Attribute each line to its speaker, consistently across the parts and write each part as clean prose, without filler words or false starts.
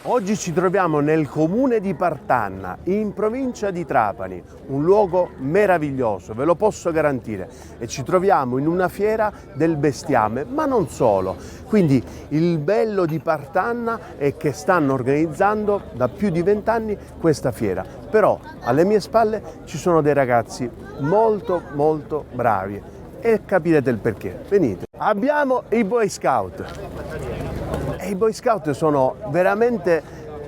Speaker 1: Oggi ci troviamo nel comune di Partanna, in provincia di Trapani, un luogo meraviglioso, ve lo posso garantire, e ci troviamo in una fiera del bestiame, ma non solo. Quindi il bello di Partanna è che stanno organizzando da più di 20 anni questa fiera, però alle mie spalle ci sono dei ragazzi molto bravi e capirete il perché. Venite. Abbiamo i Boy Scout. E i Boy Scout sono veramente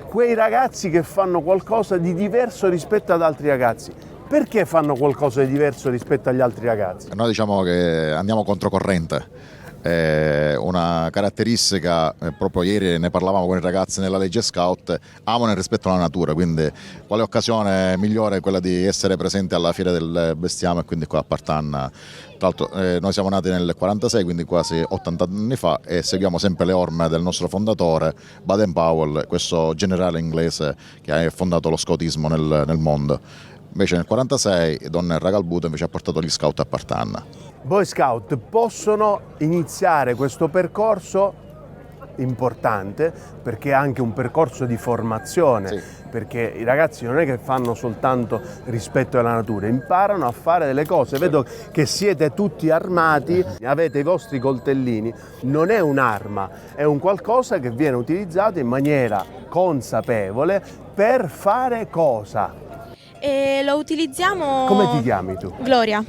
Speaker 1: quei ragazzi che fanno qualcosa di diverso rispetto ad altri ragazzi. Perché fanno qualcosa di diverso rispetto agli altri ragazzi?
Speaker 2: Noi diciamo che andiamo controcorrente. Una caratteristica, proprio ieri ne parlavamo con i ragazzi nella legge Scout, amano e rispettano la natura, quindi quale occasione migliore quella di essere presenti alla Fiera del Bestiame, quindi qua a Partanna. Tra l'altro noi siamo nati nel 46, quindi quasi 80 anni fa, e seguiamo sempre le orme del nostro fondatore Baden-Powell, questo generale inglese che ha fondato lo scoutismo nel mondo. Invece nel 46 Don Ragalbuto invece ha portato gli scout a Partanna.
Speaker 1: Boy Scout possono iniziare questo percorso importante, perché è anche un percorso di formazione,
Speaker 2: Sì.
Speaker 1: perché i ragazzi non è che fanno soltanto rispetto alla natura, imparano a fare delle cose. Vedo che siete tutti armati, avete i vostri coltellini, non è un'arma, è un qualcosa che viene utilizzato in maniera consapevole per fare cosa?
Speaker 3: E lo utilizziamo...
Speaker 1: Come ti chiami tu?
Speaker 3: Gloria.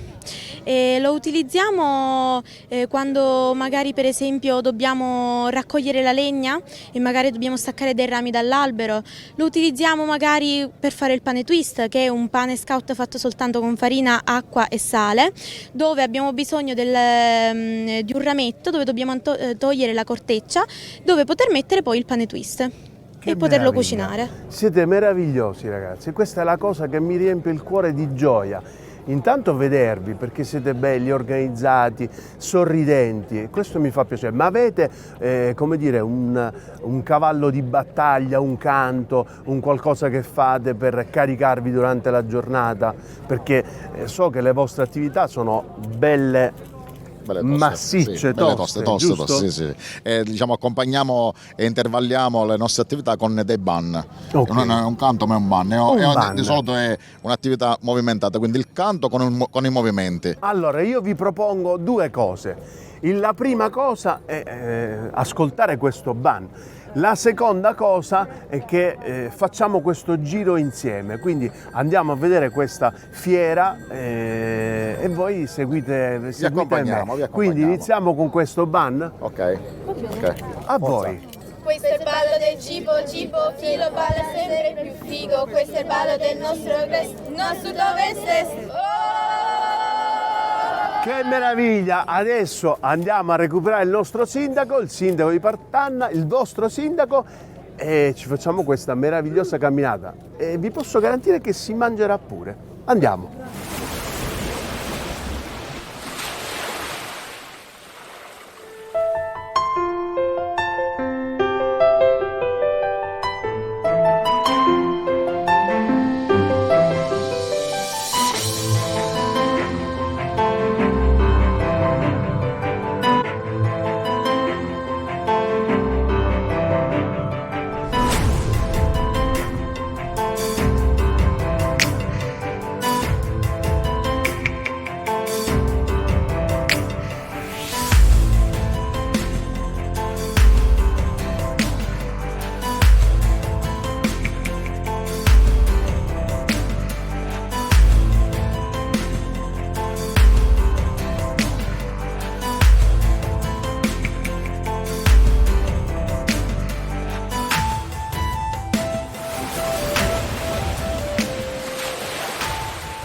Speaker 3: E lo utilizziamo quando magari per esempio dobbiamo raccogliere la legna e magari dobbiamo staccare dei rami dall'albero. Lo utilizziamo magari per fare il pane twist, che è un pane scout fatto soltanto con farina, acqua e sale, dove abbiamo bisogno di un rametto dove dobbiamo togliere la corteccia, dove poter mettere poi il pane twist.
Speaker 1: Che
Speaker 3: e poterlo
Speaker 1: meraviglia.
Speaker 3: cucinare.
Speaker 1: Siete meravigliosi ragazzi, questa è la cosa che mi riempie il cuore di gioia. Intanto vedervi, perché siete belli, organizzati, sorridenti, questo mi fa piacere. Ma avete come dire, un cavallo di battaglia, un canto, un qualcosa che fate per caricarvi durante la giornata? Perché so che le vostre attività sono belle, massicce,
Speaker 2: sì,
Speaker 1: toste,
Speaker 2: sì, sì. Diciamo, accompagniamo e intervalliamo le nostre attività con dei ban.
Speaker 1: Ok.
Speaker 2: Non è un canto ma è un ban.
Speaker 1: ban.
Speaker 2: Di solito è un'attività movimentata, quindi il canto con i movimenti.
Speaker 1: Allora, io vi propongo due cose. La prima cosa è ascoltare questo ban. La seconda cosa è che facciamo questo giro insieme, quindi andiamo a vedere questa fiera e voi seguite me.
Speaker 2: Vi accompagniamo.
Speaker 1: Quindi iniziamo con questo ban?
Speaker 2: Ok.
Speaker 1: A
Speaker 2: Forza.
Speaker 1: voi.
Speaker 4: Questo è il ballo del cibo, filo balla sempre più figo. Questo è il ballo del nostro sud-ovest.
Speaker 1: Che meraviglia! Adesso andiamo a recuperare il nostro sindaco, il sindaco di Partanna, il vostro sindaco, e ci facciamo questa meravigliosa camminata. E vi posso garantire che si mangerà pure. Andiamo!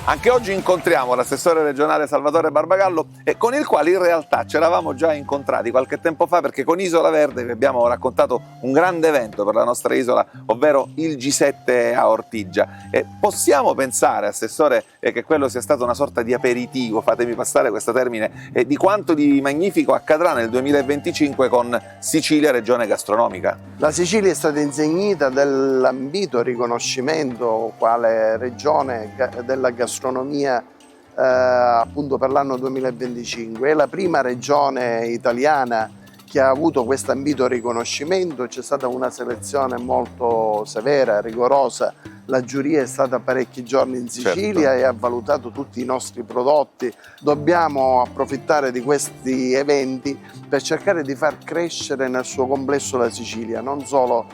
Speaker 5: Anche oggi incontriamo l'assessore regionale Salvatore Barbagallo, con il quale in realtà ci eravamo già incontrati qualche tempo fa, perché con Isola Verde vi abbiamo raccontato un grande evento per la nostra isola, ovvero il G7 a Ortigia. Possiamo pensare, assessore, che quello sia stato una sorta di aperitivo, fatemi passare questo termine, di quanto di magnifico accadrà nel 2025 con Sicilia Regione Gastronomica?
Speaker 6: La Sicilia è stata insignita dell'ambito riconoscimento quale regione della gastronomia appunto per l'anno 2025. È la prima regione italiana che ha avuto questo ambito riconoscimento. C'è stata una selezione molto severa, rigorosa. La giuria è stata parecchi giorni in Sicilia, certo, e ha valutato tutti i nostri prodotti. Dobbiamo approfittare di questi eventi per cercare di far crescere nel suo complesso la Sicilia, non solo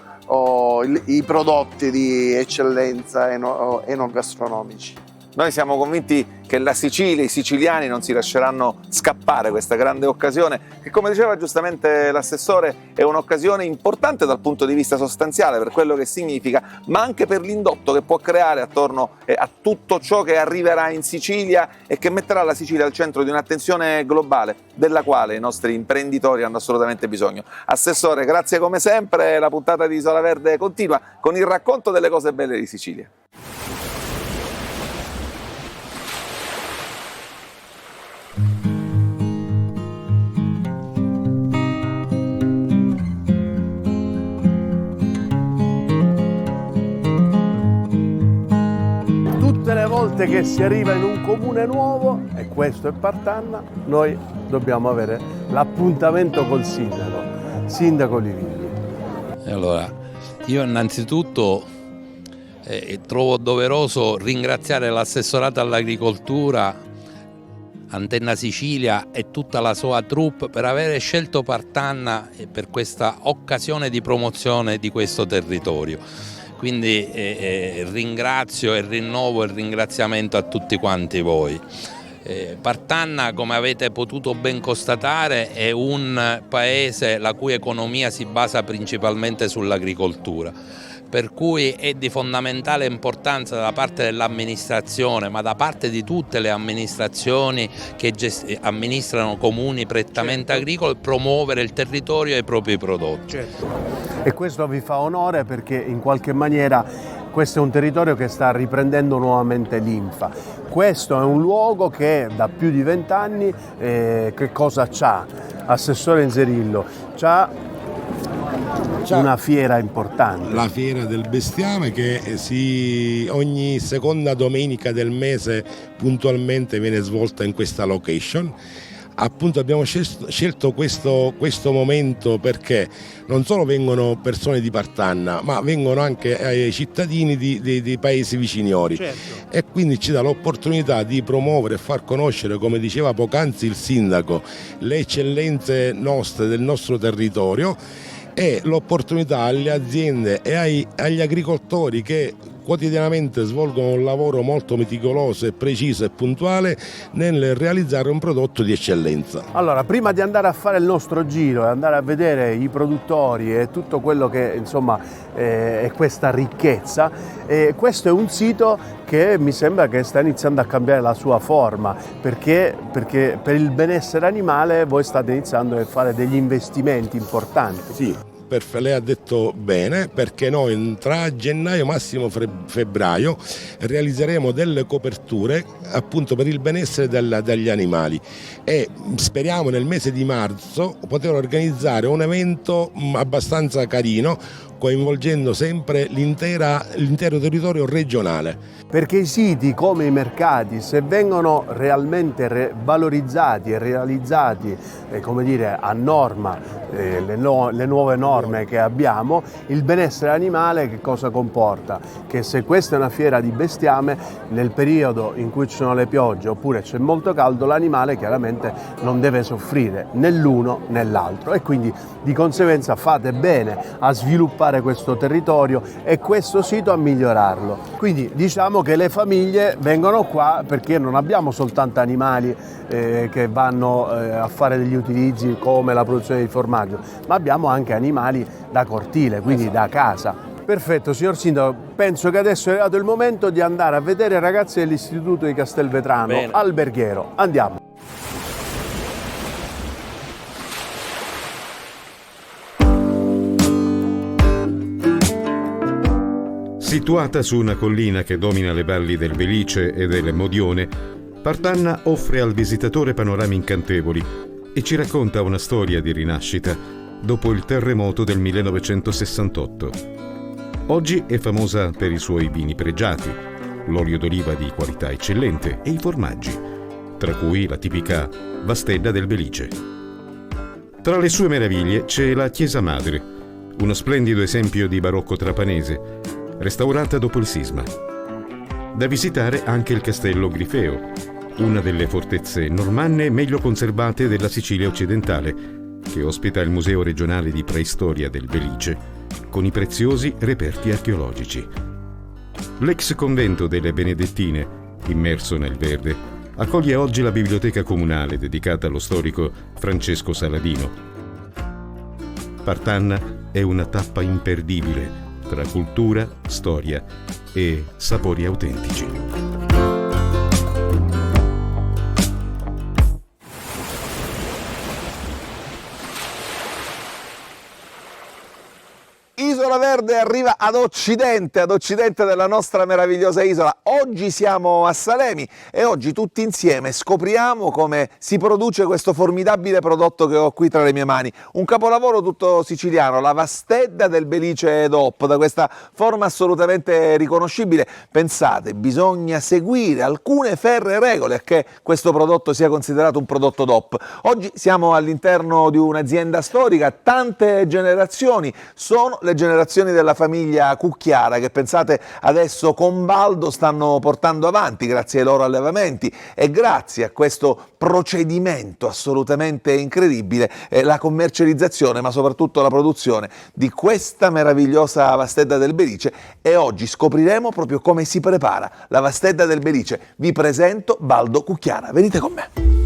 Speaker 6: i prodotti di eccellenza enogastronomici.
Speaker 5: Noi siamo convinti che la Sicilia, i siciliani non si lasceranno scappare questa grande occasione che, come diceva giustamente l'assessore, è un'occasione importante dal punto di vista sostanziale per quello che significa, ma anche per l'indotto che può creare attorno a tutto ciò che arriverà in Sicilia e che metterà la Sicilia al centro di un'attenzione globale della quale i nostri imprenditori hanno assolutamente bisogno. Assessore, grazie come sempre, la puntata di Isola Verde continua con il racconto delle cose belle di Sicilia.
Speaker 1: Tutte le volte che si arriva in un comune nuovo, e questo è Partanna, noi dobbiamo avere l'appuntamento col sindaco Livilli.
Speaker 7: Allora, io innanzitutto trovo doveroso ringraziare l'assessorato all'agricoltura, Antenna Sicilia e tutta la sua troupe per aver scelto Partanna per questa occasione di promozione di questo territorio. Quindi ringrazio e rinnovo il ringraziamento a tutti quanti voi. Partanna, come avete potuto ben constatare, è un paese la cui economia si basa principalmente sull'agricoltura, per cui è di fondamentale importanza da parte dell'amministrazione, ma da parte di tutte le amministrazioni che amministrano comuni prettamente agricoli, promuovere il territorio e i propri prodotti.
Speaker 1: Certo. E questo vi fa onore perché in qualche maniera questo è un territorio che sta riprendendo nuovamente linfa. Questo è un luogo che da più di 20 anni, che cosa c'ha? Assessore Inzerillo, c'ha una fiera importante.
Speaker 8: La fiera del bestiame che ogni seconda domenica del mese puntualmente viene svolta in questa location. Appunto abbiamo scelto questo momento perché non solo vengono persone di Partanna, ma vengono anche cittadini di paesi viciniori. Certo. E quindi ci dà l'opportunità di promuovere e far conoscere, come diceva poc'anzi il sindaco, le eccellenze nostre del nostro territorio e l'opportunità alle aziende e agli agricoltori che quotidianamente svolgono un lavoro molto meticoloso e preciso e puntuale nel realizzare un prodotto di eccellenza.
Speaker 1: Allora, prima di andare a fare il nostro giro e andare a vedere i produttori e tutto quello che insomma è questa ricchezza, questo è un sito che mi sembra che sta iniziando a cambiare la sua forma perché per il benessere animale voi state iniziando a fare degli investimenti importanti.
Speaker 8: Sì. Lei ha detto bene, perché noi tra gennaio massimo febbraio realizzeremo delle coperture appunto per il benessere degli animali e speriamo nel mese di marzo poter organizzare un evento abbastanza carino coinvolgendo sempre l'intero territorio regionale.
Speaker 1: Perché i siti come i mercati, se vengono realmente valorizzati e realizzati come dire, a norma, le nuove norme che abbiamo, il benessere animale che cosa comporta? Che se questa è una fiera di bestiame, nel periodo in cui ci sono le piogge oppure c'è molto caldo, l'animale chiaramente non deve soffrire né l'uno né l'altro e quindi di conseguenza fate bene a sviluppare questo territorio e questo sito a migliorarlo. Quindi diciamo che le famiglie vengono qua perché non abbiamo soltanto animali che vanno a fare degli utilizzi come la produzione di formaggio, ma abbiamo anche animali da cortile, quindi da casa. Perfetto, signor Sindaco, penso che adesso è arrivato il momento di andare a vedere i ragazzi dell'Istituto di Castelvetrano. Bene. Alberghiero. Andiamo.
Speaker 9: Situata su una collina che domina le valli del Belice e del Modione, Partanna offre al visitatore panorami incantevoli e ci racconta una storia di rinascita dopo il terremoto del 1968. Oggi è famosa per i suoi vini pregiati, l'olio d'oliva di qualità eccellente e i formaggi, tra cui la tipica Vastedda del Belice. Tra le sue meraviglie c'è la Chiesa Madre, uno splendido esempio di barocco trapanese, restaurata dopo il sisma. Da visitare anche il Castello Grifeo, una delle fortezze normanne meglio conservate della Sicilia occidentale, che ospita il Museo regionale di preistoria del Belice, con i preziosi reperti archeologici. L'ex convento delle Benedettine, immerso nel verde, accoglie oggi la biblioteca comunale dedicata allo storico Francesco Saladino. Partanna è una tappa imperdibile tra cultura, storia e sapori autentici.
Speaker 5: Isola Verde arriva ad occidente della nostra meravigliosa isola. Oggi siamo a Salemi e oggi tutti insieme scopriamo come si produce questo formidabile prodotto che ho qui tra le mie mani. Un capolavoro tutto siciliano, la vastedda del Belice DOP, da questa forma assolutamente riconoscibile. Pensate, bisogna seguire alcune ferree regole a che questo prodotto sia considerato un prodotto DOP. Oggi siamo all'interno di un'azienda storica, tante generazioni, sono le generazioni della famiglia Cucchiara che, pensate, adesso con Baldo stanno portando avanti grazie ai loro allevamenti e grazie a questo procedimento assolutamente incredibile la commercializzazione, ma soprattutto la produzione di questa meravigliosa vastedda del Belice. E oggi scopriremo proprio come si prepara la vastedda del Belice. Vi presento Baldo Cucchiara, venite con me.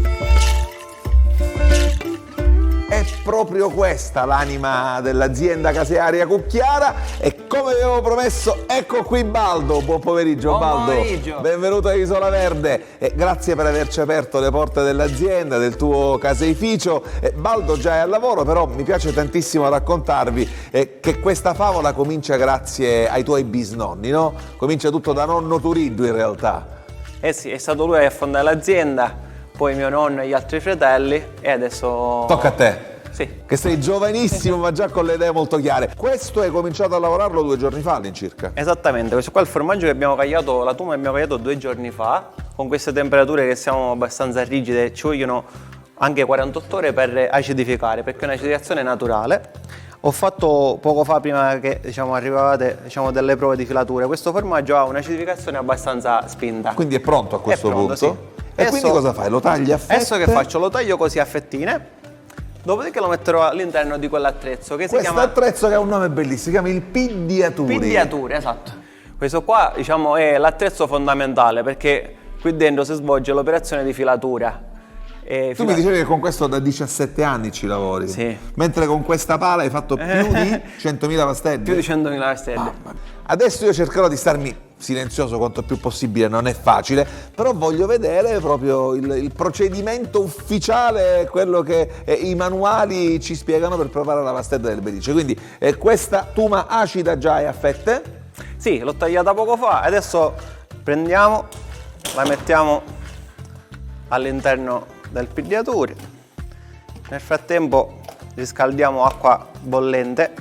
Speaker 5: È proprio questa l'anima dell'azienda casearia Cucchiara e, come avevo promesso, ecco qui Baldo. Buon pomeriggio.
Speaker 10: Buon
Speaker 5: Baldo.
Speaker 10: pomeriggio.
Speaker 5: Benvenuto a Isola Verde e grazie per averci aperto le porte dell'azienda, del tuo caseificio. Baldo già è al lavoro, però mi piace tantissimo raccontarvi che questa favola comincia grazie ai tuoi bisnonni, no? Comincia tutto da nonno Turiddu in realtà.
Speaker 10: Eh sì, è stato lui a fondare l'azienda, poi mio nonno e gli altri fratelli e adesso...
Speaker 5: Tocca a te.
Speaker 10: Sì.
Speaker 5: Che sei giovanissimo ma già con le idee molto chiare. Questo hai cominciato a lavorarlo 2 giorni fa all'incirca.
Speaker 10: Esattamente, questo qua è il formaggio che abbiamo cagliato, la tuma che abbiamo cagliato 2 giorni fa, con queste temperature che siamo abbastanza rigide, ci vogliono anche 48 ore per acidificare, perché è un'acidificazione naturale. Ho fatto poco fa, prima che arrivate delle prove di filatura, questo formaggio ha un'acidificazione abbastanza spinta.
Speaker 5: Quindi è pronto a questo punto?
Speaker 10: Sì.
Speaker 5: E quindi cosa fai? Lo tagli a fette?
Speaker 10: Adesso che faccio? Lo taglio così a fettine, dopodiché lo metterò all'interno di quell'attrezzo che si chiama...
Speaker 5: Questo attrezzo che ha un nome bellissimo, si chiama il Piddiaturi.
Speaker 10: Piddiaturi, esatto. Questo qua, è l'attrezzo fondamentale, perché qui dentro si svolge l'operazione di filatura.
Speaker 5: Tu mi dicevi che con questo da 17 anni ci lavori.
Speaker 10: Sì.
Speaker 5: Mentre con questa pala hai fatto più di 100.000 vastedde.
Speaker 10: Più di 100.000 vastedde.
Speaker 5: Adesso io cercherò di starmi silenzioso quanto più possibile, non è facile, però voglio vedere proprio il procedimento ufficiale, quello che i manuali ci spiegano per preparare la vastedda del Belice. Quindi questa tuma acida già è a fette?
Speaker 10: Sì, l'ho tagliata poco fa, adesso prendiamo, la mettiamo all'interno del Piddiaturi. Nel frattempo riscaldiamo acqua bollente,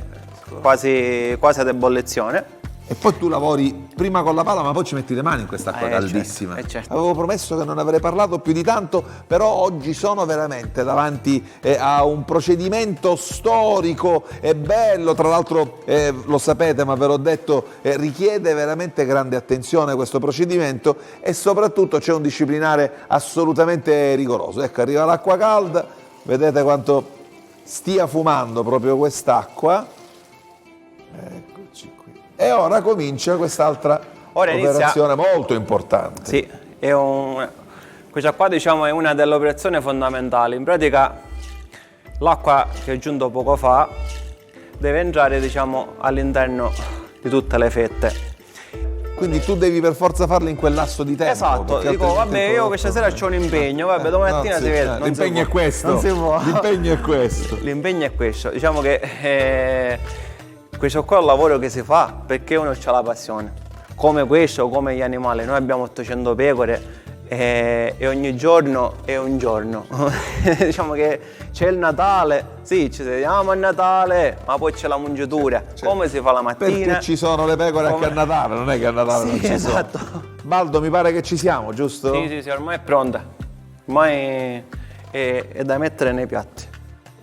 Speaker 10: quasi ad ebollizione.
Speaker 5: E poi tu lavori prima con la pala, ma poi ci metti le mani in quest'acqua caldissima.
Speaker 10: Certo.
Speaker 5: Avevo promesso che non avrei parlato più di tanto, però oggi sono veramente davanti a un procedimento storico e bello. Tra l'altro, lo sapete, ma ve l'ho detto, richiede veramente grande attenzione questo procedimento e soprattutto c'è un disciplinare assolutamente rigoroso. Ecco, arriva l'acqua calda, vedete quanto stia fumando proprio quest'acqua. Eccoci qui. E ora comincia quest'altra operazione molto importante.
Speaker 10: Sì, questa qua è una delle operazioni fondamentali. In pratica l'acqua che ho aggiunto poco fa deve entrare all'interno di tutte le fette.
Speaker 5: Quindi tu devi per forza farlo in quel lasso di tempo.
Speaker 10: Esatto, dico vabbè, io questa sera c'ho un impegno, vabbè, domattina si vede.
Speaker 5: L'impegno è questo.
Speaker 10: Non si può.
Speaker 5: L'impegno è questo.
Speaker 10: L'impegno è questo. Diciamo che questo qua è un lavoro che si fa perché uno ha la passione. Come questo, come gli animali. Noi abbiamo 800 pecore e ogni giorno è un giorno. Diciamo che c'è il Natale, sì, ci vediamo a Natale, ma poi c'è la mungitura. Certo. Come si fa la mattina?
Speaker 5: Perché ci sono le pecore anche a Natale, non è che a Natale non ci
Speaker 10: esatto.
Speaker 5: sono. Baldo, mi pare che ci siamo, giusto?
Speaker 10: Sì, ormai è pronta. Ormai è da mettere nei piatti.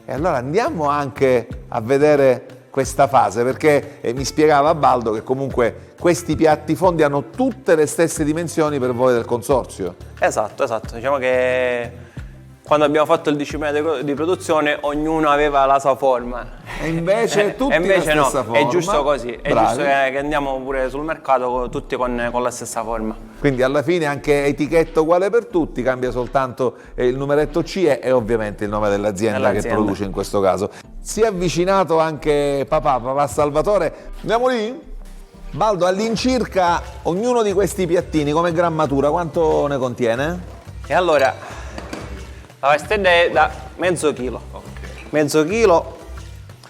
Speaker 5: E allora andiamo anche a vedere questa fase, perché mi spiegava Baldo che comunque questi piatti fondi hanno tutte le stesse dimensioni per voi del consorzio.
Speaker 10: Esatto, diciamo che quando abbiamo fatto il disciplina di produzione ognuno aveva la sua forma.
Speaker 5: E invece tutti la stessa forma.
Speaker 10: È giusto così, è
Speaker 5: Bravi.
Speaker 10: giusto che andiamo pure sul mercato tutti con la stessa forma.
Speaker 5: Quindi alla fine anche etichetta uguale per tutti, cambia soltanto il numeretto CE e ovviamente il nome dell'azienda che produce in questo caso. Si è avvicinato anche papà Salvatore. Andiamo lì? Baldo, all'incirca ognuno di questi piattini come grammatura quanto ne contiene?
Speaker 10: E allora, la pastella è da mezzo chilo. Mezzo chilo,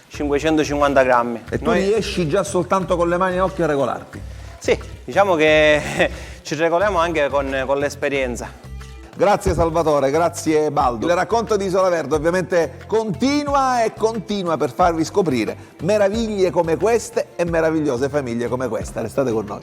Speaker 10: 550 grammi.
Speaker 5: E tu riesci già soltanto con le mani e occhi a regolarti?
Speaker 10: Sì, diciamo che ci regoliamo anche con l'esperienza.
Speaker 5: Grazie Salvatore, grazie Baldo. Il racconto di Isola Verde ovviamente continua e continua per farvi scoprire meraviglie come queste e meravigliose famiglie come questa. Restate con noi.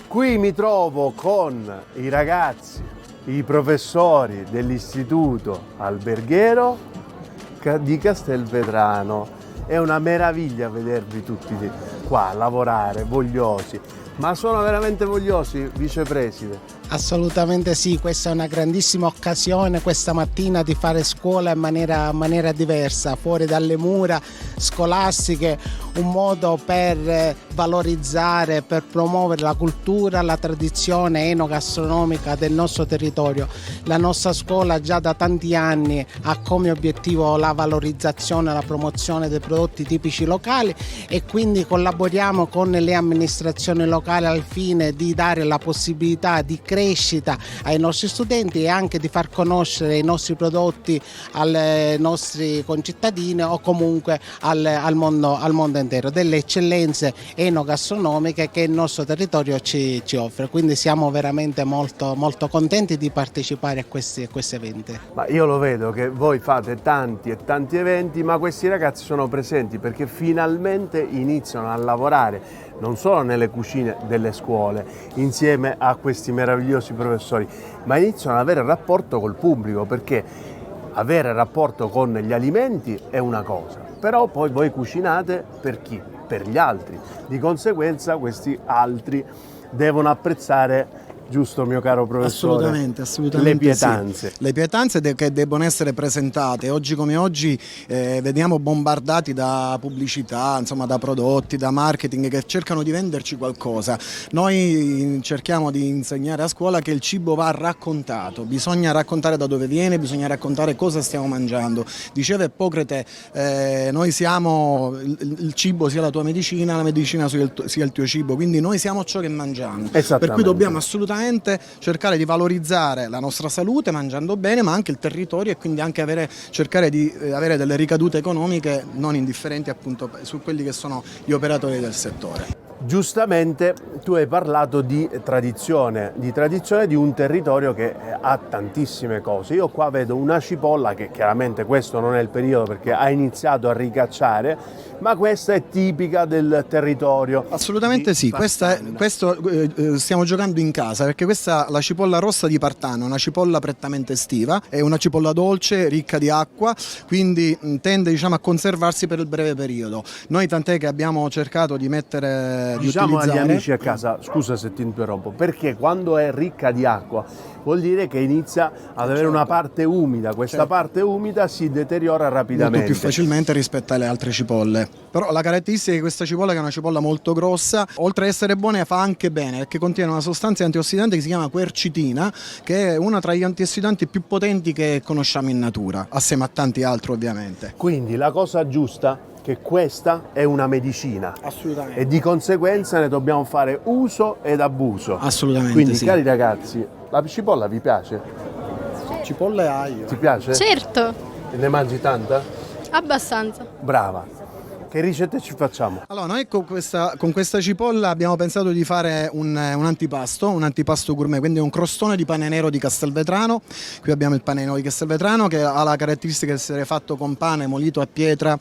Speaker 1: Qui mi trovo con i ragazzi, i professori dell'Istituto Alberghiero di Castelvetrano. È una meraviglia vedervi tutti qua a lavorare, vogliosi. Ma sono veramente vogliosi, vicepresidente?
Speaker 11: Assolutamente sì, questa è una grandissima occasione questa mattina di fare scuola in maniera diversa, fuori dalle mura scolastiche, un modo per valorizzare, per promuovere la cultura, la tradizione enogastronomica del nostro territorio. La nostra scuola già da tanti anni ha come obiettivo la valorizzazione e la promozione dei prodotti tipici locali e quindi collaboriamo con le amministrazioni locali al fine di dare la possibilità di crescita ai nostri studenti e anche di far conoscere i nostri prodotti ai nostri concittadini o comunque al mondo intero, delle eccellenze enogastronomiche che il nostro territorio ci offre. Quindi siamo veramente molto contenti di partecipare a questi eventi.
Speaker 1: Ma io lo vedo che voi fate tanti e tanti eventi, ma questi ragazzi sono presenti perché finalmente iniziano a lavorare non solo nelle cucine delle scuole, insieme a questi meravigliosi professori, ma iniziano ad avere rapporto col pubblico, perché avere rapporto con gli alimenti è una cosa, però poi voi cucinate per chi? Per gli altri. Di conseguenza questi altri devono apprezzare, giusto mio caro professore?
Speaker 12: Assolutamente
Speaker 1: le pietanze.
Speaker 12: Sì. Le pietanze che debbono essere presentate. Oggi come oggi vediamo bombardati da pubblicità, insomma da prodotti, da marketing che cercano di venderci qualcosa. Noi cerchiamo di insegnare a scuola che il cibo va raccontato, bisogna raccontare da dove viene, bisogna raccontare cosa stiamo mangiando. Diceva Ippocrate, noi siamo, il cibo sia la tua medicina, la medicina sia il tuo cibo, quindi noi siamo ciò che mangiamo. Per cui dobbiamo assolutamente cercare di valorizzare la nostra salute mangiando bene, ma anche il territorio e quindi anche cercare di avere delle ricadute economiche non indifferenti appunto su quelli che sono gli operatori del settore.
Speaker 1: Giustamente tu hai parlato di tradizione di un territorio che ha tantissime cose. Io qua vedo una cipolla che chiaramente questo non è il periodo perché ha iniziato a ricacciare, ma questa è tipica del territorio.
Speaker 12: Assolutamente sì, questo stiamo giocando in casa perché questa la cipolla rossa di Partanna è una cipolla prettamente estiva, è una cipolla dolce, ricca di acqua, quindi tende a conservarsi per il breve periodo. Noi tant'è che abbiamo cercato di mettere
Speaker 1: diciamo agli amici a casa, scusa se ti interrompo, perché quando è ricca di acqua vuol dire che inizia ad avere una parte umida, questa parte umida si deteriora rapidamente.
Speaker 12: Molto più facilmente rispetto alle altre cipolle. Però la caratteristica di questa cipolla è che è una cipolla molto grossa, oltre ad essere buona fa anche bene perché contiene una sostanza antiossidante che si chiama quercitina, che è una tra gli antiossidanti più potenti che conosciamo in natura, assieme a tanti altri ovviamente.
Speaker 1: Quindi la cosa giusta che questa è una medicina.
Speaker 12: Assolutamente.
Speaker 1: E di conseguenza ne dobbiamo fare uso ed abuso.
Speaker 12: Assolutamente.
Speaker 1: Quindi
Speaker 12: sì.
Speaker 1: Cari ragazzi, la cipolla vi piace?
Speaker 12: Cipolla e aglio.
Speaker 1: Ti piace?
Speaker 13: Certo.
Speaker 1: E ne mangi tanta?
Speaker 13: Abbastanza.
Speaker 1: Brava. Che ricette ci facciamo?
Speaker 12: Allora, noi con questa cipolla abbiamo pensato di fare un antipasto gourmet, quindi un crostone di pane nero di Castelvetrano. Qui abbiamo il pane nero di Castelvetrano che ha la caratteristica di essere fatto con pane molito a pietra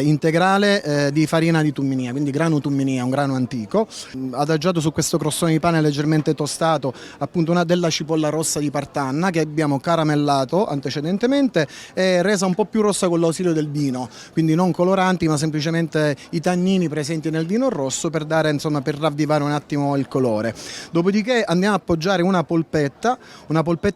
Speaker 12: integrale di farina di tumminia, quindi grano tumminia, un grano antico. Adagiato su questo crostone di pane leggermente tostato, appunto della cipolla rossa di Partanna che abbiamo caramellato antecedentemente e resa un po' più rossa con l'ausilio del vino, quindi non coloranti ma semplicemente i tannini presenti nel vino rosso per dare, insomma, per ravvivare un attimo il colore. Dopodiché andiamo a appoggiare una polpetta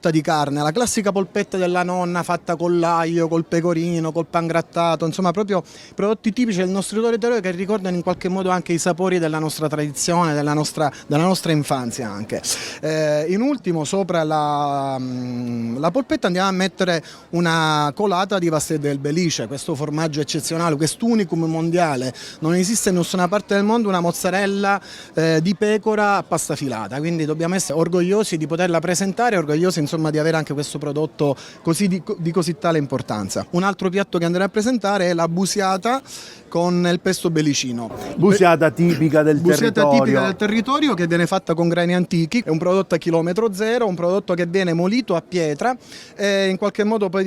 Speaker 12: di carne, la classica polpetta della nonna fatta con l'aglio, col pecorino, col pangrattato, insomma proprio prodotti tipici del nostro territorio che ricordano in qualche modo anche i sapori della nostra tradizione, della nostra infanzia anche. In ultimo sopra la polpetta andiamo a mettere una colata di Vasset del Belice, questo formaggio eccezionale, quest'unicum mondiale. Non esiste in nessuna parte del mondo una mozzarella di pecora a pasta filata, quindi dobbiamo essere orgogliosi di poterla presentare, orgogliosi insomma di avere anche questo prodotto di così tale importanza. Un altro piatto che andrei a presentare è la busiata con il pesto belicino.
Speaker 1: Busiata tipica del
Speaker 12: territorio che viene fatta con grani antichi, è un prodotto a chilometro zero, un prodotto che viene molito a pietra e in qualche modo poi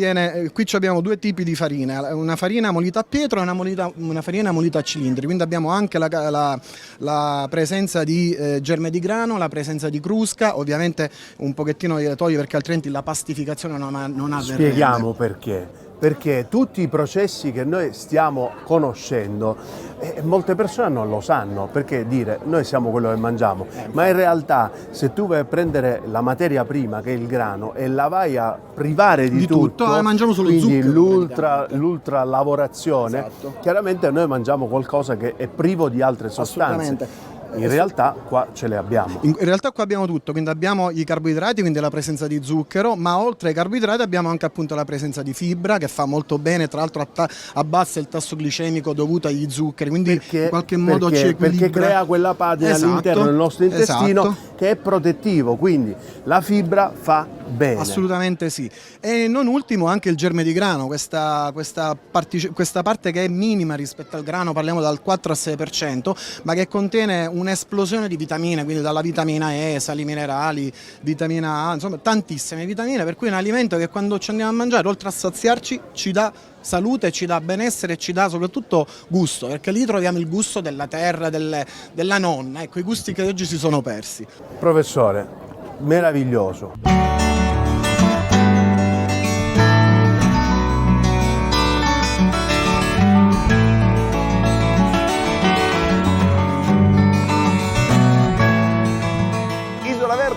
Speaker 12: qui abbiamo due tipi di farina, una farina molita a pietra e una farina molita a cilindri, quindi abbiamo anche la presenza di germe di grano, la presenza di crusca, ovviamente un pochettino di toglio perché altrimenti la pastificazione non avverrebbe.
Speaker 1: Spieghiamo perché. Perché tutti i processi che noi stiamo conoscendo, molte persone non lo sanno, perché dire noi siamo quello che mangiamo, ma in realtà se tu vai a prendere la materia prima che è il grano e la vai a privare di tutto
Speaker 12: mangiamo solo
Speaker 1: quindi
Speaker 12: zucchero,
Speaker 1: l'ultra lavorazione,
Speaker 12: esatto.
Speaker 1: Chiaramente noi mangiamo qualcosa che è privo di altre sostanze. In realtà qua ce le abbiamo.
Speaker 12: In realtà qua abbiamo tutto, quindi abbiamo i carboidrati, quindi la presenza di zucchero, ma oltre ai carboidrati abbiamo anche appunto la presenza di fibra che fa molto bene, tra l'altro abbassa il tasso glicemico dovuto agli zuccheri, quindi in qualche modo ci equilibra.
Speaker 1: Perché crea quella patina all'interno del nostro intestino che è protettivo, quindi la fibra fa bene.
Speaker 12: Assolutamente sì. E non ultimo anche il germe di grano, questa parte che è minima rispetto al grano, parliamo dal 4 al 6%, ma che contiene un'esplosione di vitamine, quindi dalla vitamina E, sali minerali, vitamina A, insomma tantissime vitamine, per cui è un alimento che quando ci andiamo a mangiare, oltre a saziarci, ci dà salute, ci dà benessere e ci dà soprattutto gusto, perché lì troviamo il gusto della terra, della nonna, ecco i gusti che oggi si sono persi.
Speaker 1: Professore, meraviglioso.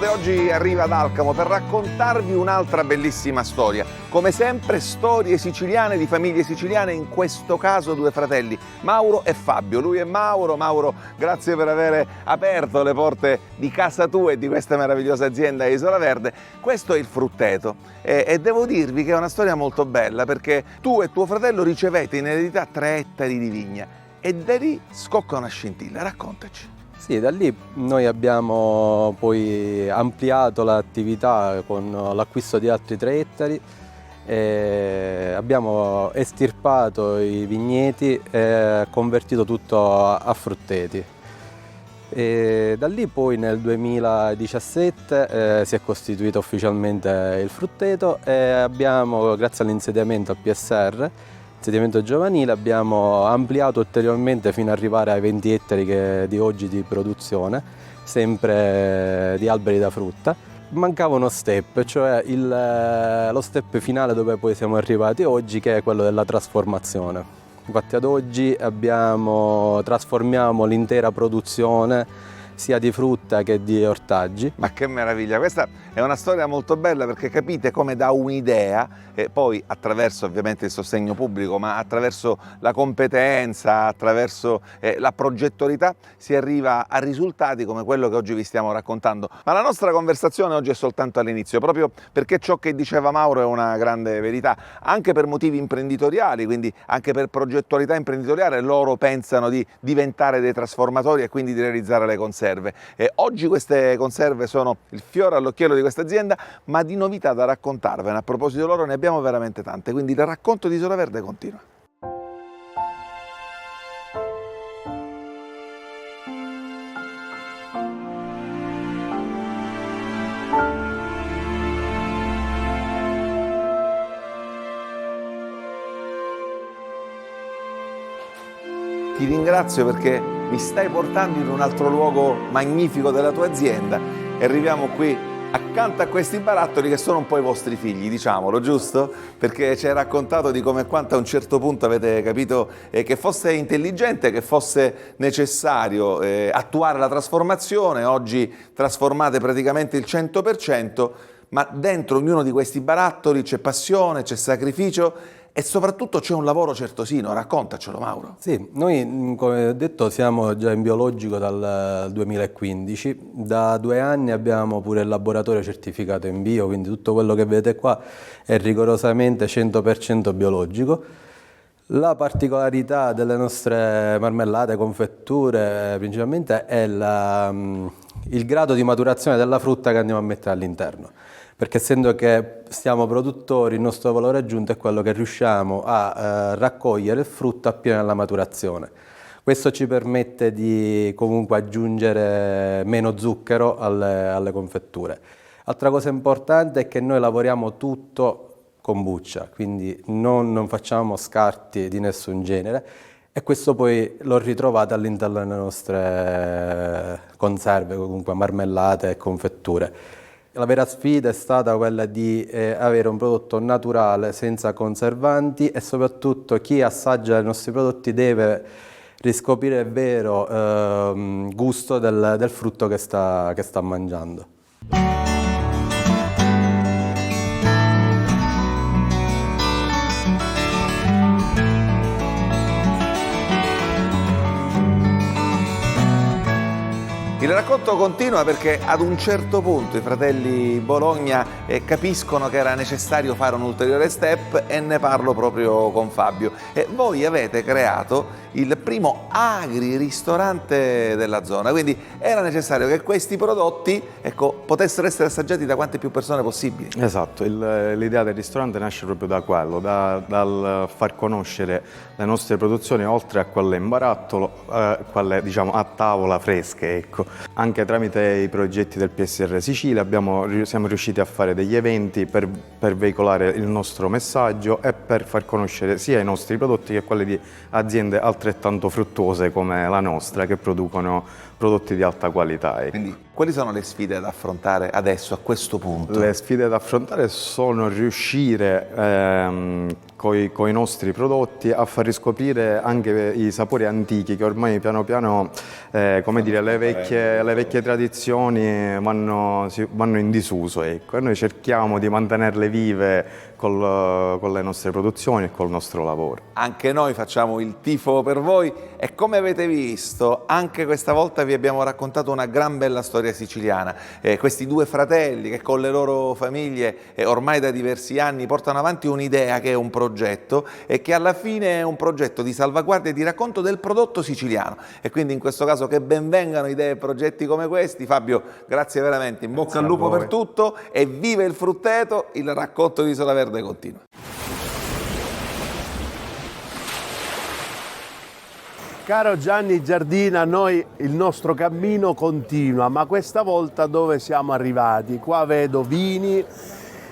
Speaker 5: Oggi arriva ad Alcamo per raccontarvi un'altra bellissima storia. Come sempre storie siciliane di famiglie siciliane, in questo caso due fratelli, Mauro e Fabio. Lui è Mauro. Mauro, grazie per aver aperto le porte di casa tua e di questa meravigliosa azienda Isola Verde. Questo è il frutteto e devo dirvi che è una storia molto bella perché tu e tuo fratello ricevete in eredità 3 ettari di vigna e da lì scocca una scintilla. Raccontaci.
Speaker 10: Sì, da lì noi abbiamo poi ampliato l'attività con l'acquisto di altri 3 ettari, abbiamo estirpato i vigneti e convertito tutto a frutteti. E da lì poi nel 2017 si è costituito ufficialmente il frutteto e abbiamo, grazie all'insediamento al PSR, insediamento giovanile, abbiamo ampliato ulteriormente fino ad arrivare ai 20 ettari di oggi di produzione, sempre di alberi da frutta. Mancava uno step, cioè lo step finale dove poi siamo arrivati oggi, che è quello della trasformazione. Infatti ad oggi trasformiamo l'intera produzione sia di frutta che di ortaggi.
Speaker 5: Ma che meraviglia, questa è una storia molto bella perché capite come da un'idea, poi attraverso ovviamente il sostegno pubblico, ma attraverso la competenza, attraverso la progettualità, si arriva a risultati come quello che oggi vi stiamo raccontando. Ma la nostra conversazione oggi è soltanto all'inizio, proprio perché ciò che diceva Mauro è una grande verità, anche per motivi imprenditoriali, quindi anche per progettualità imprenditoriale, loro pensano di diventare dei trasformatori e quindi di realizzare le conserve. Oggi queste conserve sono il fiore all'occhiello di questa azienda, ma di novità da raccontarvene. A proposito loro ne abbiamo veramente tante, quindi il racconto di Isola Verde continua. ti ringrazio perché mi stai portando in un altro luogo magnifico della tua azienda e arriviamo qui accanto a questi barattoli che sono un po' i vostri figli, diciamolo, giusto? Perché ci hai raccontato di come e quanto a un certo punto avete capito che fosse intelligente, che fosse necessario attuare la trasformazione. Oggi trasformate praticamente il 100%, ma dentro ognuno di questi barattoli c'è passione, c'è sacrificio e soprattutto c'è un lavoro certosino. Raccontacelo, Mauro.
Speaker 13: Sì, noi come ho detto siamo già in biologico dal 2015, da 2 anni abbiamo pure il laboratorio certificato in bio, quindi tutto quello che vedete qua è rigorosamente 100% biologico. La particolarità delle nostre marmellate, confetture principalmente è il grado di maturazione della frutta che andiamo a mettere all'interno. Perché essendo che siamo produttori, il nostro valore aggiunto è quello che riusciamo a raccogliere il frutto appena alla maturazione. Questo ci permette di comunque aggiungere meno zucchero alle confetture. Altra cosa importante è che noi lavoriamo tutto con buccia, quindi non facciamo scarti di nessun genere e questo poi lo ritrovate all'interno delle nostre conserve, comunque marmellate e confetture. La vera sfida è stata quella di avere un prodotto naturale, senza conservanti e soprattutto chi assaggia i nostri prodotti deve riscoprire il vero gusto del frutto che sta mangiando.
Speaker 5: Il racconto continua perché ad un certo punto i fratelli Bologna capiscono che era necessario fare un ulteriore step e ne parlo proprio con Fabio. E voi avete creato il primo agri-ristorante della zona, quindi era necessario che questi prodotti potessero essere assaggiati da quante più persone possibili.
Speaker 14: Esatto, l'idea del ristorante nasce proprio da quello, dal far conoscere le nostre produzioni oltre a quelle in barattolo, quelle diciamo a tavola fresche, ecco. Anche tramite i progetti del PSR Sicilia siamo riusciti a fare degli eventi per veicolare il nostro messaggio e per far conoscere sia i nostri prodotti che quelli di aziende altrettanto fruttuose come la nostra che producono prodotti di alta qualità. Ecco.
Speaker 5: Quindi quali sono le sfide da affrontare adesso, a questo punto?
Speaker 14: Le sfide da affrontare sono riuscire con i nostri prodotti a far riscoprire anche i sapori antichi che ormai piano piano, come dire, le vecchie tradizioni vanno in disuso, ecco. E noi cerchiamo di mantenerle vive con le nostre produzioni e col nostro lavoro.
Speaker 5: Anche noi facciamo il tifo per voi e come avete visto anche questa volta vi abbiamo raccontato una gran bella storia siciliana. Questi due fratelli che con le loro famiglie ormai da diversi anni portano avanti un'idea che è un progetto e che alla fine è un progetto di salvaguardia e di racconto del prodotto siciliano e quindi in questo caso che ben vengano idee e progetti come questi. Fabio, grazie veramente, in bocca al lupo per tutto e viva il frutteto, il racconto di Isola Verde continua.
Speaker 1: Caro Gianni Giardina, noi il nostro cammino continua, ma questa volta dove siamo arrivati? Qua vedo vini,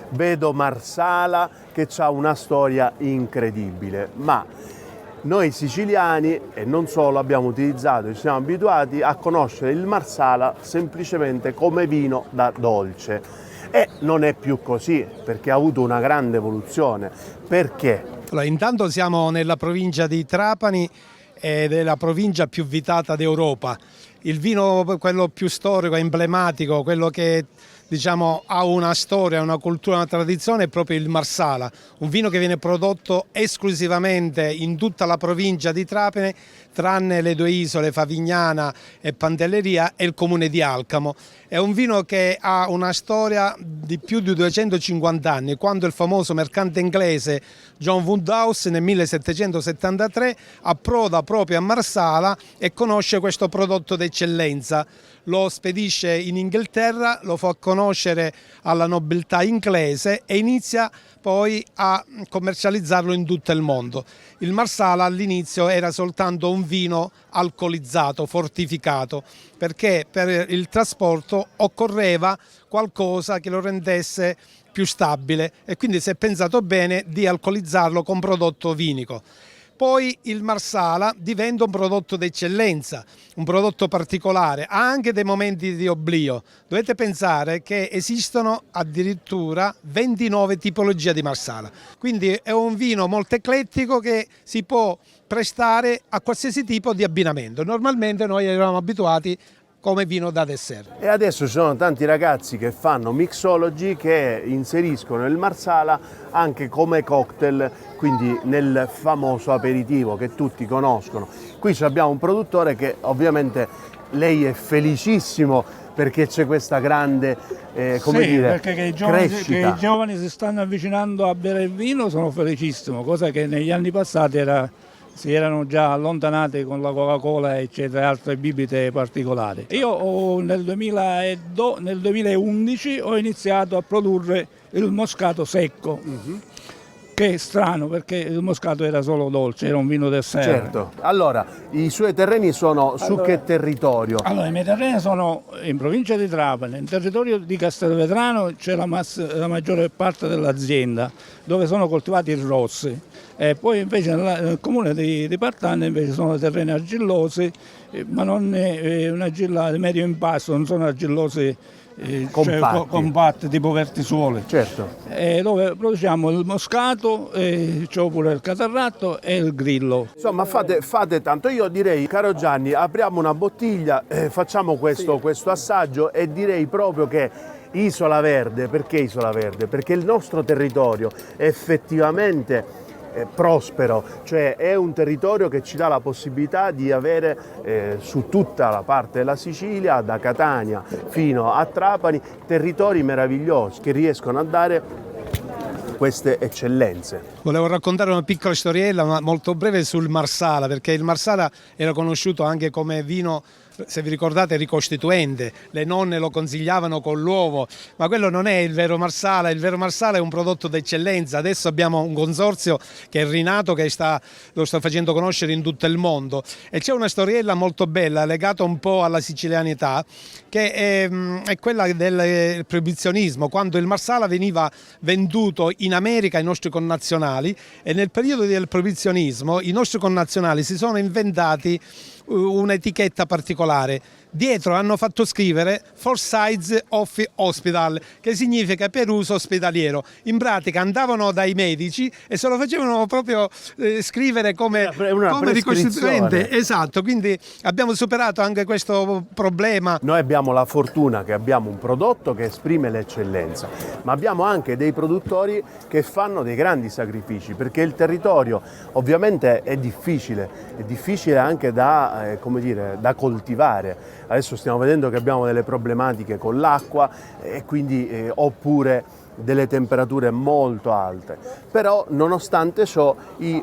Speaker 1: vedo Marsala che ha una storia incredibile, ma noi siciliani e non solo abbiamo utilizzato, ci siamo abituati a conoscere il Marsala semplicemente come vino da dolce e non è più così perché ha avuto una grande evoluzione. Perché?
Speaker 15: Allora, intanto siamo nella provincia di Trapani ed è la provincia più vitata d'Europa. Il vino, quello più storico, emblematico, quello che diciamo ha una storia, una cultura, una tradizione è proprio il Marsala, un vino che viene prodotto esclusivamente in tutta la provincia di Trapani, tranne le due isole, Favignana e Pantelleria e il comune di Alcamo. È un vino che ha una storia di più di 250 anni, quando il famoso mercante inglese John Woodhouse nel 1773 approda proprio a Marsala e conosce questo prodotto d'eccellenza. Lo spedisce in Inghilterra, lo fa conoscere alla nobiltà inglese e inizia poi a commercializzarlo in tutto il mondo. Il Marsala all'inizio era soltanto un vino alcolizzato, fortificato, perché per il trasporto occorreva qualcosa che lo rendesse più stabile e quindi si è pensato bene di alcolizzarlo con prodotto vinico. Poi il Marsala diventa un prodotto d'eccellenza, un prodotto particolare, ha anche dei momenti di oblio. Dovete pensare che esistono addirittura 29 tipologie di Marsala, quindi è un vino molto eclettico che si può prestare a qualsiasi tipo di abbinamento. Normalmente noi eravamo abituati come vino da dessert.
Speaker 1: E adesso ci sono tanti ragazzi che fanno mixology, che inseriscono il Marsala anche come cocktail, quindi nel famoso aperitivo che tutti conoscono. Qui abbiamo un produttore che ovviamente lei è felicissimo perché c'è questa grande
Speaker 16: perché che
Speaker 1: crescita.
Speaker 16: i giovani si stanno avvicinando a bere il vino, sono felicissimo, cosa che negli anni passati si erano già allontanati con la Coca-Cola eccetera e altre bibite particolari. Io nel 2011 ho iniziato a produrre il moscato secco, che è strano perché il moscato era solo dolce, era un vino dessert.
Speaker 1: Certo. Allora, i suoi terreni sono su che territorio?
Speaker 16: Allora, i miei terreni sono in provincia di Trapani, in territorio di Castelvetrano c'è la maggiore parte dell'azienda, dove sono coltivati i rossi. E poi invece nel comune di Partanna invece sono terreni argillosi, ma non è un'argilla di medio impasto, non sono argillosi compatti tipo vertisuoli.
Speaker 1: Certo.
Speaker 16: Dove produciamo il moscato, c'è pure il catarratto e il grillo.
Speaker 1: Insomma, fate tanto. Io direi, caro Gianni, apriamo una bottiglia, facciamo questo assaggio e direi proprio che Isola Verde, perché Isola Verde? Perché il nostro territorio è effettivamente prospero, cioè è un territorio che ci dà la possibilità di avere su tutta la parte della Sicilia, da Catania fino a Trapani, territori meravigliosi che riescono a dare queste eccellenze.
Speaker 15: Volevo raccontare una piccola storiella, ma molto breve, sul Marsala, perché il Marsala era conosciuto anche come vino, se vi ricordate, ricostituente. Le nonne lo consigliavano con l'uovo, ma quello non è il vero Marsala. Il vero Marsala è un prodotto d'eccellenza. Adesso abbiamo un consorzio che è rinato, che lo sta facendo conoscere in tutto il mondo, e c'è una storiella molto bella legata un po' alla sicilianità, che è quella del proibizionismo, quando il Marsala veniva venduto in America ai nostri connazionali, e nel periodo del proibizionismo i nostri connazionali si sono inventati un'etichetta particolare. Dietro hanno fatto scrivere for size of hospital, che significa per uso ospedaliero. In pratica andavano dai medici e se lo facevano proprio scrivere come ricostituente. Esatto, quindi abbiamo superato anche questo problema.
Speaker 1: Noi abbiamo la fortuna che abbiamo un prodotto che esprime l'eccellenza, ma abbiamo anche dei produttori che fanno dei grandi sacrifici, perché il territorio ovviamente è difficile anche da coltivare. Adesso stiamo vedendo che abbiamo delle problematiche con l'acqua e quindi oppure delle temperature molto alte, però nonostante ciò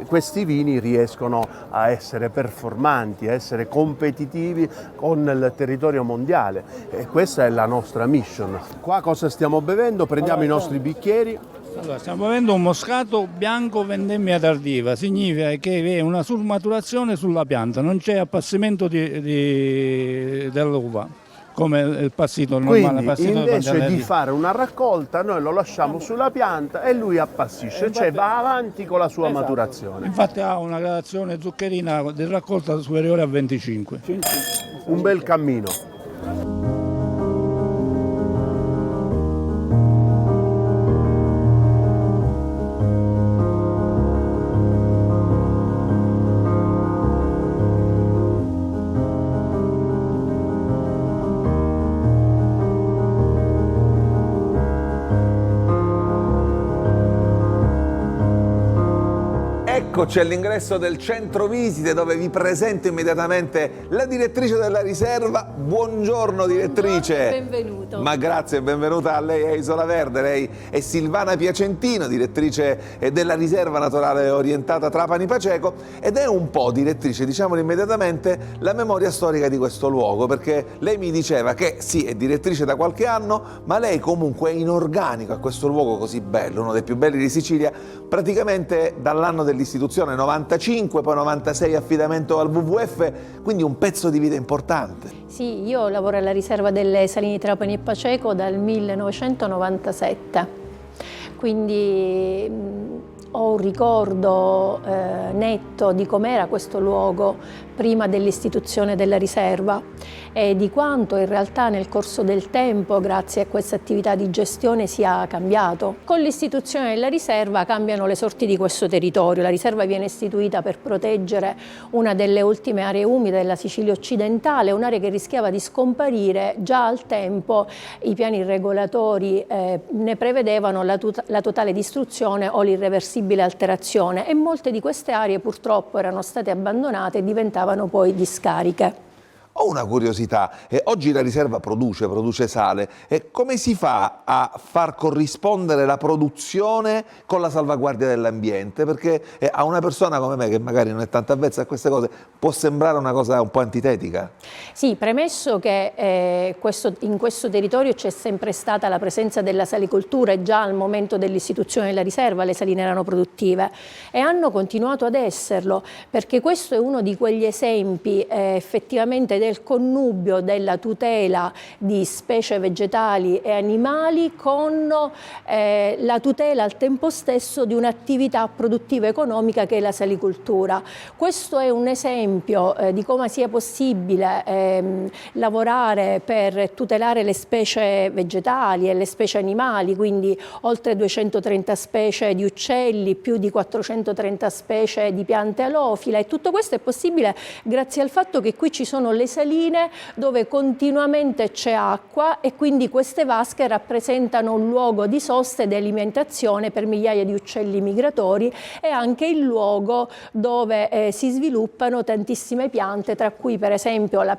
Speaker 1: questi vini riescono a essere performanti, a essere competitivi con il territorio mondiale, e questa è la nostra mission. Qua cosa stiamo bevendo? Prendiamo i nostri bicchieri.
Speaker 16: Allora, stiamo bevendo un moscato bianco vendemmia tardiva, significa che è una surmaturazione sulla pianta, non c'è appassimento dell'uva come il passito normale.
Speaker 1: Quindi invece di fare una raccolta noi lo lasciamo sulla pianta e lui appassisce, cioè va avanti con la sua maturazione.
Speaker 16: Infatti ha una gradazione zuccherina di raccolta superiore a 25.
Speaker 1: Un bel cammino.
Speaker 5: Eccoci all'ingresso del centro visite, dove vi presento immediatamente la direttrice della riserva. Buongiorno direttrice.
Speaker 17: Benvenuto.
Speaker 5: Ma grazie, benvenuta a lei a Isola Verde. Lei è Silvana Piacentino, direttrice della riserva naturale orientata Trapani Paceco, ed è un po', direttrice, diciamolo immediatamente, la memoria storica di questo luogo, perché lei mi diceva che sì, è direttrice da qualche anno, ma lei comunque è in organico a questo luogo così bello, uno dei più belli di Sicilia, praticamente dall'anno dell'istituzione 95, poi 96 affidamento al WWF, quindi un pezzo di vita importante.
Speaker 17: Sì, io lavoro alla riserva delle Saline Trapani e Paceco dal 1997, quindi ho un ricordo netto di com'era questo luogo prima dell'istituzione della riserva e di quanto in realtà nel corso del tempo, grazie a questa attività di gestione, sia cambiato. Con l'istituzione della riserva cambiano le sorti di questo territorio. La riserva viene istituita per proteggere una delle ultime aree umide della Sicilia occidentale, un'area che rischiava di scomparire. Già al tempo i piani regolatori ne prevedevano la totale distruzione o l'irreversibile alterazione e molte di queste aree purtroppo erano state abbandonate e diventavano poi discariche.
Speaker 5: Ho una curiosità, oggi la riserva produce sale, come si fa a far corrispondere la produzione con la salvaguardia dell'ambiente? Perché a una persona come me, che magari non è tanto avvezza a queste cose, può sembrare una cosa un po' antitetica.
Speaker 17: Sì, premesso che in questo territorio c'è sempre stata la presenza della salicoltura e già al momento dell'istituzione della riserva le saline erano produttive e hanno continuato ad esserlo, perché questo è uno di quegli esempi effettivamente del connubio della tutela di specie vegetali e animali con la tutela al tempo stesso di un'attività produttiva economica che è la salicoltura. Questo è un esempio di come sia possibile lavorare per tutelare le specie vegetali e le specie animali, quindi oltre 230 specie di uccelli, più di 430 specie di piante alofile, e tutto questo è possibile grazie al fatto che qui ci sono le saline dove continuamente c'è acqua e quindi queste vasche rappresentano un luogo di sosta e di alimentazione per migliaia di uccelli migratori e anche il luogo dove si sviluppano tantissime piante, tra cui per esempio la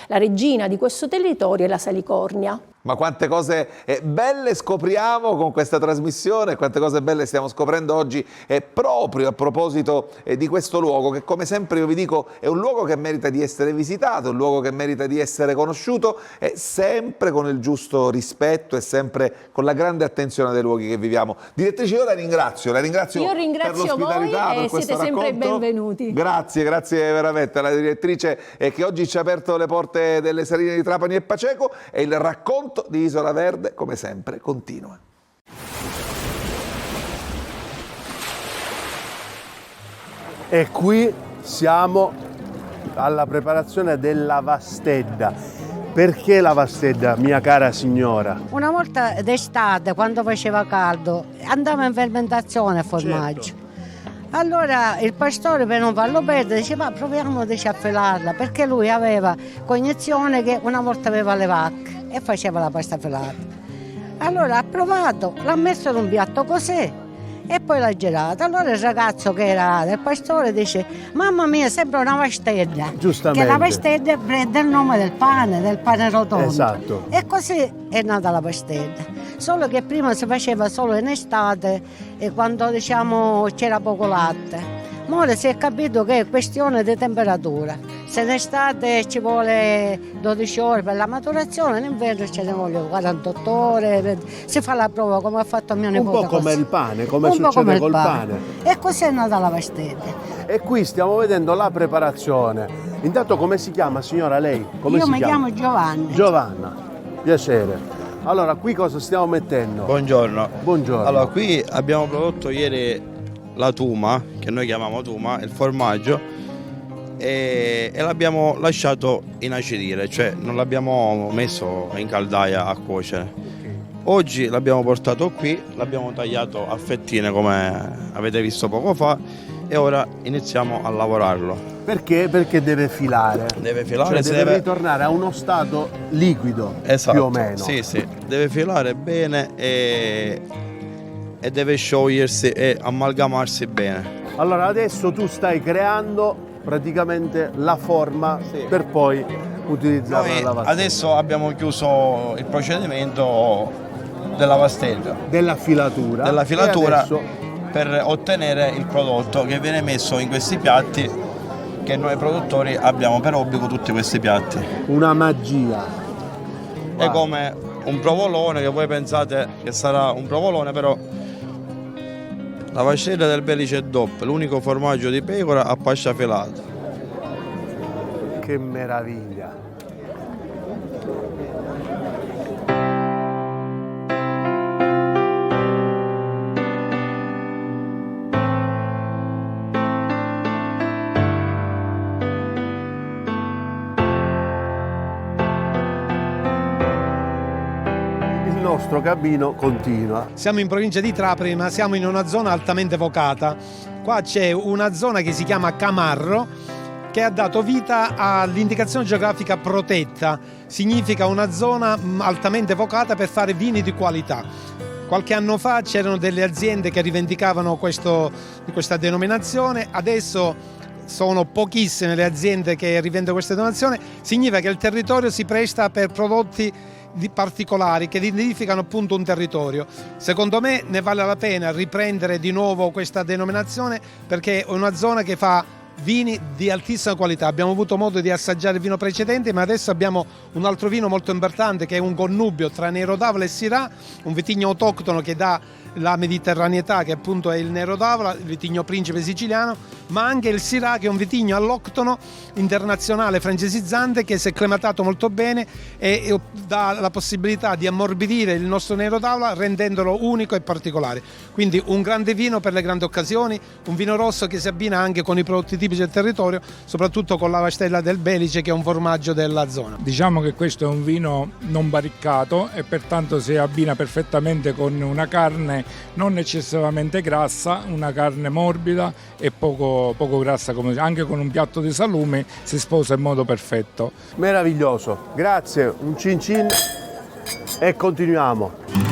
Speaker 17: regina di questo territorio è la salicornia.
Speaker 5: Ma quante cose belle scopriamo con questa trasmissione, quante cose belle stiamo scoprendo oggi proprio a proposito di questo luogo che, come sempre io vi dico, è un luogo che merita di essere visitato, un luogo che merita di essere conosciuto, sempre con il giusto rispetto e sempre con la grande attenzione dei luoghi che viviamo. Direttrice, io la ringrazio
Speaker 17: Io ringrazio
Speaker 5: per l'ospitalità,
Speaker 17: voi e siete sempre benvenuti.
Speaker 5: Grazie veramente alla direttrice che oggi ci ha aperto le porte delle saline di Trapani e Paceco, e il racconto di Isola Verde, come sempre, continua.
Speaker 1: E qui siamo alla preparazione della vastedda. Perché la vastedda, mia cara signora?
Speaker 18: Una volta d'estate, quando faceva caldo, andava in fermentazione a formaggio.
Speaker 1: Certo.
Speaker 18: Allora il pastore, per non farlo perdere, diceva proviamo a filarla, perché lui aveva cognizione che una volta aveva le vacche e faceva la pasta filata. Allora ha provato, l'ha messo in un piatto così e poi l'ha girata. Allora il ragazzo che era del pastore dice: mamma mia, sembra una vastedda.
Speaker 1: Giustamente.
Speaker 18: Che la vastedda prende il nome del pane rotondo.
Speaker 1: Esatto.
Speaker 18: E così è nata la vastedda. Solo che prima si faceva solo in estate e quando c'era poco latte. Ora si è capito che è questione di temperatura. Se in estate ci vuole 12 ore per la maturazione, in inverno ce ne vogliono 48 ore. Si fa la prova come ha fatto mio nipote.
Speaker 1: Un po' come il pane, come succede col pane.
Speaker 18: E così è nata la vastedda.
Speaker 1: E qui stiamo vedendo la preparazione. Intanto come si chiama, signora, lei?
Speaker 18: Io mi chiamo Giovanna.
Speaker 1: Giovanna, piacere. Allora, qui cosa stiamo mettendo?
Speaker 19: Buongiorno.
Speaker 1: Buongiorno.
Speaker 19: Allora, qui abbiamo prodotto ieri la tuma, che noi chiamiamo tuma, il formaggio, e l'abbiamo lasciato inacidire, cioè non l'abbiamo messo in caldaia a cuocere. Oggi l'abbiamo portato qui, l'abbiamo tagliato a fettine come avete visto poco fa e ora iniziamo a lavorarlo.
Speaker 1: Perché? Perché deve filare.
Speaker 19: Deve filare,
Speaker 1: cioè deve ritornare a uno stato liquido,
Speaker 19: esatto,
Speaker 1: più o meno.
Speaker 19: Sì, deve filare bene e deve sciogliersi e amalgamarsi bene.
Speaker 1: Allora adesso tu stai creando praticamente la forma per poi utilizzarla alla vastedda.
Speaker 19: Adesso abbiamo chiuso il procedimento della vastedda.
Speaker 1: Della filatura.
Speaker 19: Della filatura
Speaker 1: adesso
Speaker 19: per ottenere il prodotto che viene messo in questi piatti, che noi produttori abbiamo per obbligo tutti questi piatti.
Speaker 1: Una magia.
Speaker 19: È come un provolone, che voi pensate che sarà un provolone, però la vastedda del Belice DOP, l'unico formaggio di pecora a pascia filata.
Speaker 1: Che meraviglia! nostro cammino continua.
Speaker 15: Siamo in provincia di Trapani, ma siamo in una zona altamente vocata. Qua c'è una zona che si chiama Camarro, che ha dato vita all'indicazione geografica protetta. Significa una zona altamente vocata per fare vini di qualità. Qualche anno fa c'erano delle aziende che rivendicavano questa denominazione, adesso sono pochissime le aziende che rivendicano questa denominazione. Significa che il territorio si presta per prodotti particolari che identificano appunto un territorio. Secondo me ne vale la pena riprendere di nuovo questa denominazione, perché è una zona che fa vini di altissima qualità. Abbiamo avuto modo di assaggiare il vino precedente, ma adesso abbiamo un altro vino molto importante che è un connubio tra Nero d'Avola e Syrah, un vitigno autoctono che dà la mediterraneità, che appunto è il Nero d'Avola, il vitigno principe siciliano, ma anche il Syrah, che è un vitigno alloctono internazionale francesizzante che si è acclimatato molto bene e dà la possibilità di ammorbidire il nostro Nero d'Avola rendendolo unico e particolare. Quindi un grande vino per le grandi occasioni, un vino rosso che si abbina anche con i prodotti tipici del territorio, soprattutto con la Vastella del Belice, che è un formaggio della zona.
Speaker 16: Diciamo che questo è un vino non barriccato e pertanto si abbina perfettamente con una carne non eccessivamente grassa, una carne morbida e poco grassa, anche con un piatto di salumi si sposa in modo perfetto.
Speaker 1: Meraviglioso, grazie, un cin cin e continuiamo.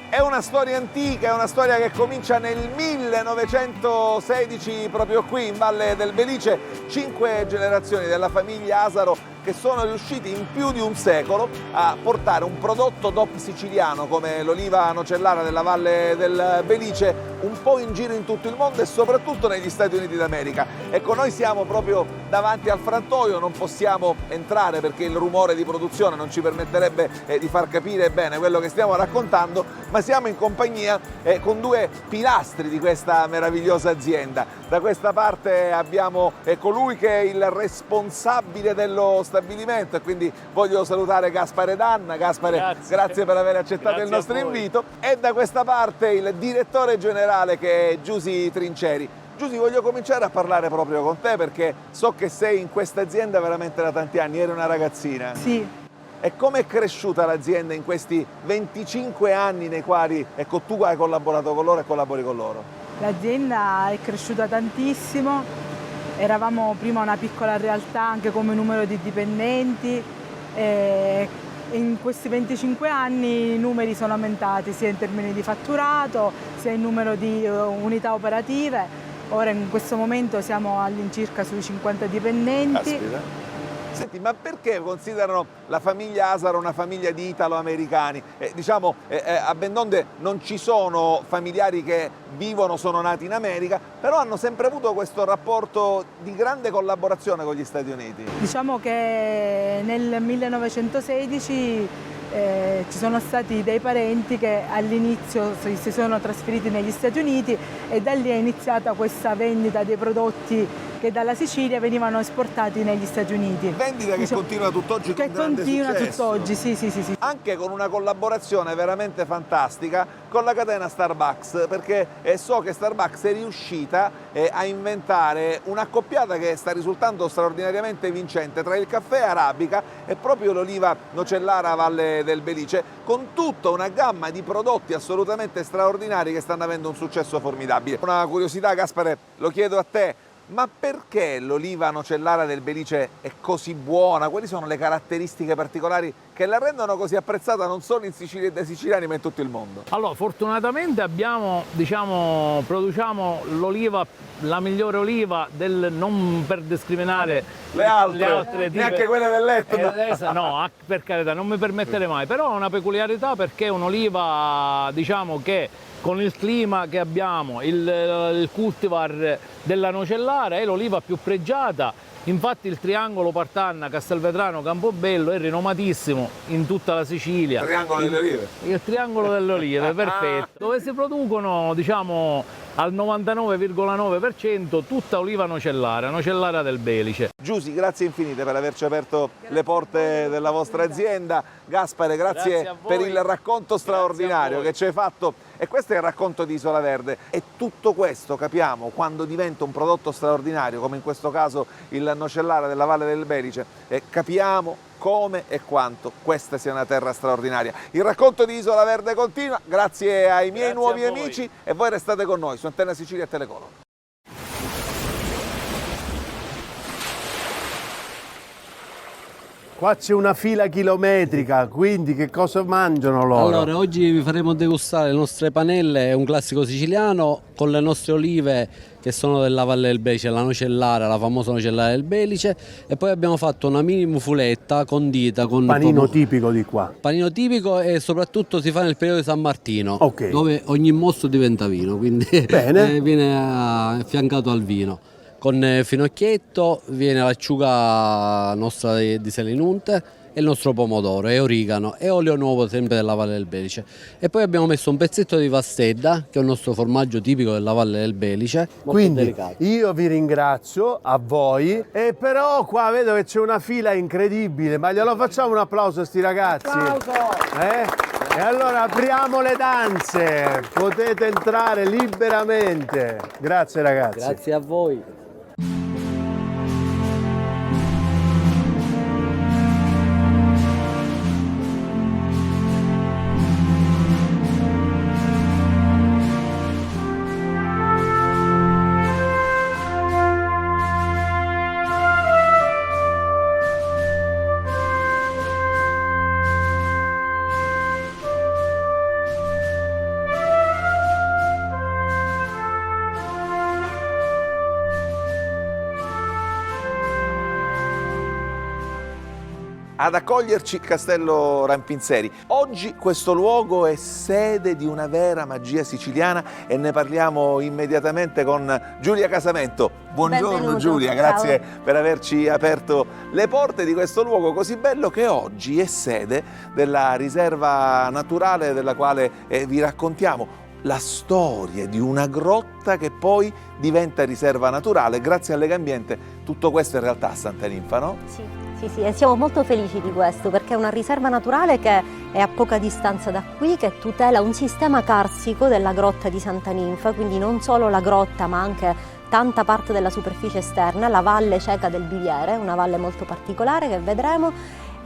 Speaker 5: È una storia antica, è una storia che comincia nel 1916 proprio qui in Valle del Belice. 5 generazioni della famiglia Asaro che sono riusciti in più di un secolo a portare un prodotto DOP siciliano come l'oliva nocellara della Valle del Belice un po' in giro in tutto il mondo e soprattutto negli Stati Uniti d'America. Ecco, noi siamo proprio davanti al frantoio, non possiamo entrare perché il rumore di produzione non ci permetterebbe di far capire bene quello che stiamo raccontando, ma siamo in compagnia con 2 pilastri di questa meravigliosa azienda. Da questa parte abbiamo colui che è il responsabile dello stabilimento e quindi voglio salutare Gaspare D'Anna. Gaspare, grazie per aver accettato il nostro invito. E da questa parte il direttore generale che è Giusy Trinceri. Giusy, voglio cominciare a parlare proprio con te perché so che sei in questa azienda veramente da tanti anni, eri una ragazzina.
Speaker 20: Sì.
Speaker 5: E come è cresciuta l'azienda in questi 25 anni nei quali tu hai collaborato con loro e collabori con loro?
Speaker 20: L'azienda è cresciuta tantissimo, eravamo prima una piccola realtà anche come numero di dipendenti e in questi 25 anni i numeri sono aumentati sia in termini di fatturato sia in numero di unità operative. Ora in questo momento siamo all'incirca sui 50 dipendenti.
Speaker 5: Caspita. Senti, ma perché considerano la famiglia Asaro una famiglia di italo-americani? A Bendonde non ci sono familiari che vivono, sono nati in America, però hanno sempre avuto questo rapporto di grande collaborazione con gli Stati Uniti.
Speaker 20: Diciamo che nel 1916 ci sono stati dei parenti che all'inizio si sono trasferiti negli Stati Uniti e da lì è iniziata questa vendita dei prodotti che dalla Sicilia venivano esportati negli Stati Uniti.
Speaker 5: Vendita che continua tutt'oggi con grande successo.
Speaker 20: Che continua tutt'oggi, sì.
Speaker 5: Anche con una collaborazione veramente fantastica con la catena Starbucks, perché so che Starbucks è riuscita a inventare un'accoppiata che sta risultando straordinariamente vincente tra il caffè arabica e proprio l'oliva nocellara Valle del Belice, con tutta una gamma di prodotti assolutamente straordinari che stanno avendo un successo formidabile. Una curiosità, Gaspare, lo chiedo a te. Ma perché l'oliva nocellara del Belice è così buona? Quali sono le caratteristiche particolari che la rendono così apprezzata non solo in Sicilia e dai siciliani ma in tutto il mondo?
Speaker 21: Allora, fortunatamente produciamo l'oliva, la migliore oliva non per discriminare
Speaker 5: le altre neanche quelle del letto.
Speaker 21: No, per carità, non mi permetterei mai, però ha una peculiarità perché è un'oliva che con il clima che abbiamo, il cultivar della nocellara è l'oliva più pregiata. Infatti il triangolo Partanna, Castelvetrano, Campobello è rinomatissimo in tutta la Sicilia.
Speaker 5: Il triangolo delle olive.
Speaker 21: Il triangolo delle olive, perfetto. Dove si producono al 99,9% tutta oliva nocellare del Belice.
Speaker 5: Giusy, grazie infinite per averci aperto le porte della vostra azienda. Gaspare, grazie per il racconto straordinario che ci hai fatto. E questo è il racconto di Isola Verde. E tutto questo capiamo quando diventa un prodotto straordinario, come in questo caso il nocellare della Valle del Belice, e capiamo come e quanto questa sia una terra straordinaria. Il racconto di Isola Verde continua, grazie ai miei nuovi amici, e voi restate con noi su Antenna Sicilia e Telecolor.
Speaker 1: Qua c'è una fila chilometrica, quindi che cosa mangiano loro?
Speaker 3: Allora, oggi vi faremo degustare le nostre panelle, è un classico siciliano, con le nostre olive che sono della Valle del Belice, la nocellare, la famosa nocellare del Belice, e poi abbiamo fatto una mini mufuletta condita con...
Speaker 1: Panino tipico di qua.
Speaker 3: Panino tipico, e soprattutto si fa nel periodo di San Martino,
Speaker 1: Ok.
Speaker 3: dove ogni mosto diventa vino, quindi
Speaker 1: Bene.
Speaker 3: viene affiancato al vino. Con finocchietto viene l'acciuga nostra di Selinunte e il nostro pomodoro e origano e olio nuovo sempre della Valle del Belice. E poi abbiamo messo un pezzetto di vastedda, che è un nostro formaggio tipico della Valle del Belice, molto
Speaker 1: Quindi
Speaker 3: delicato.
Speaker 1: io vi ringrazio, a voi, e però qua vedo che c'è una fila incredibile, ma glielo facciamo un applauso a sti ragazzi? E allora apriamo le danze, potete entrare liberamente. Grazie ragazzi.
Speaker 3: Grazie a voi.
Speaker 5: Ad accoglierci Castello Rampinzeri. Oggi questo luogo è sede di una vera magia siciliana e ne parliamo immediatamente con Giulia Casamento. Buongiorno.
Speaker 22: Benvenuto.
Speaker 5: Giulia,
Speaker 22: Ciao.
Speaker 5: grazie per averci aperto le porte di questo luogo così bello che oggi è sede della riserva naturale della quale vi raccontiamo la storia di una grotta che poi diventa riserva naturale grazie a Legambiente. Tutto questo in realtà a Santa Ninfa, no?
Speaker 22: Sì, e siamo molto felici di questo perché è una riserva naturale che è a poca distanza da qui, che tutela un sistema carsico della grotta di Santa Ninfa, quindi non solo la grotta ma anche tanta parte della superficie esterna, la valle cieca del Biviere, una valle molto particolare che vedremo,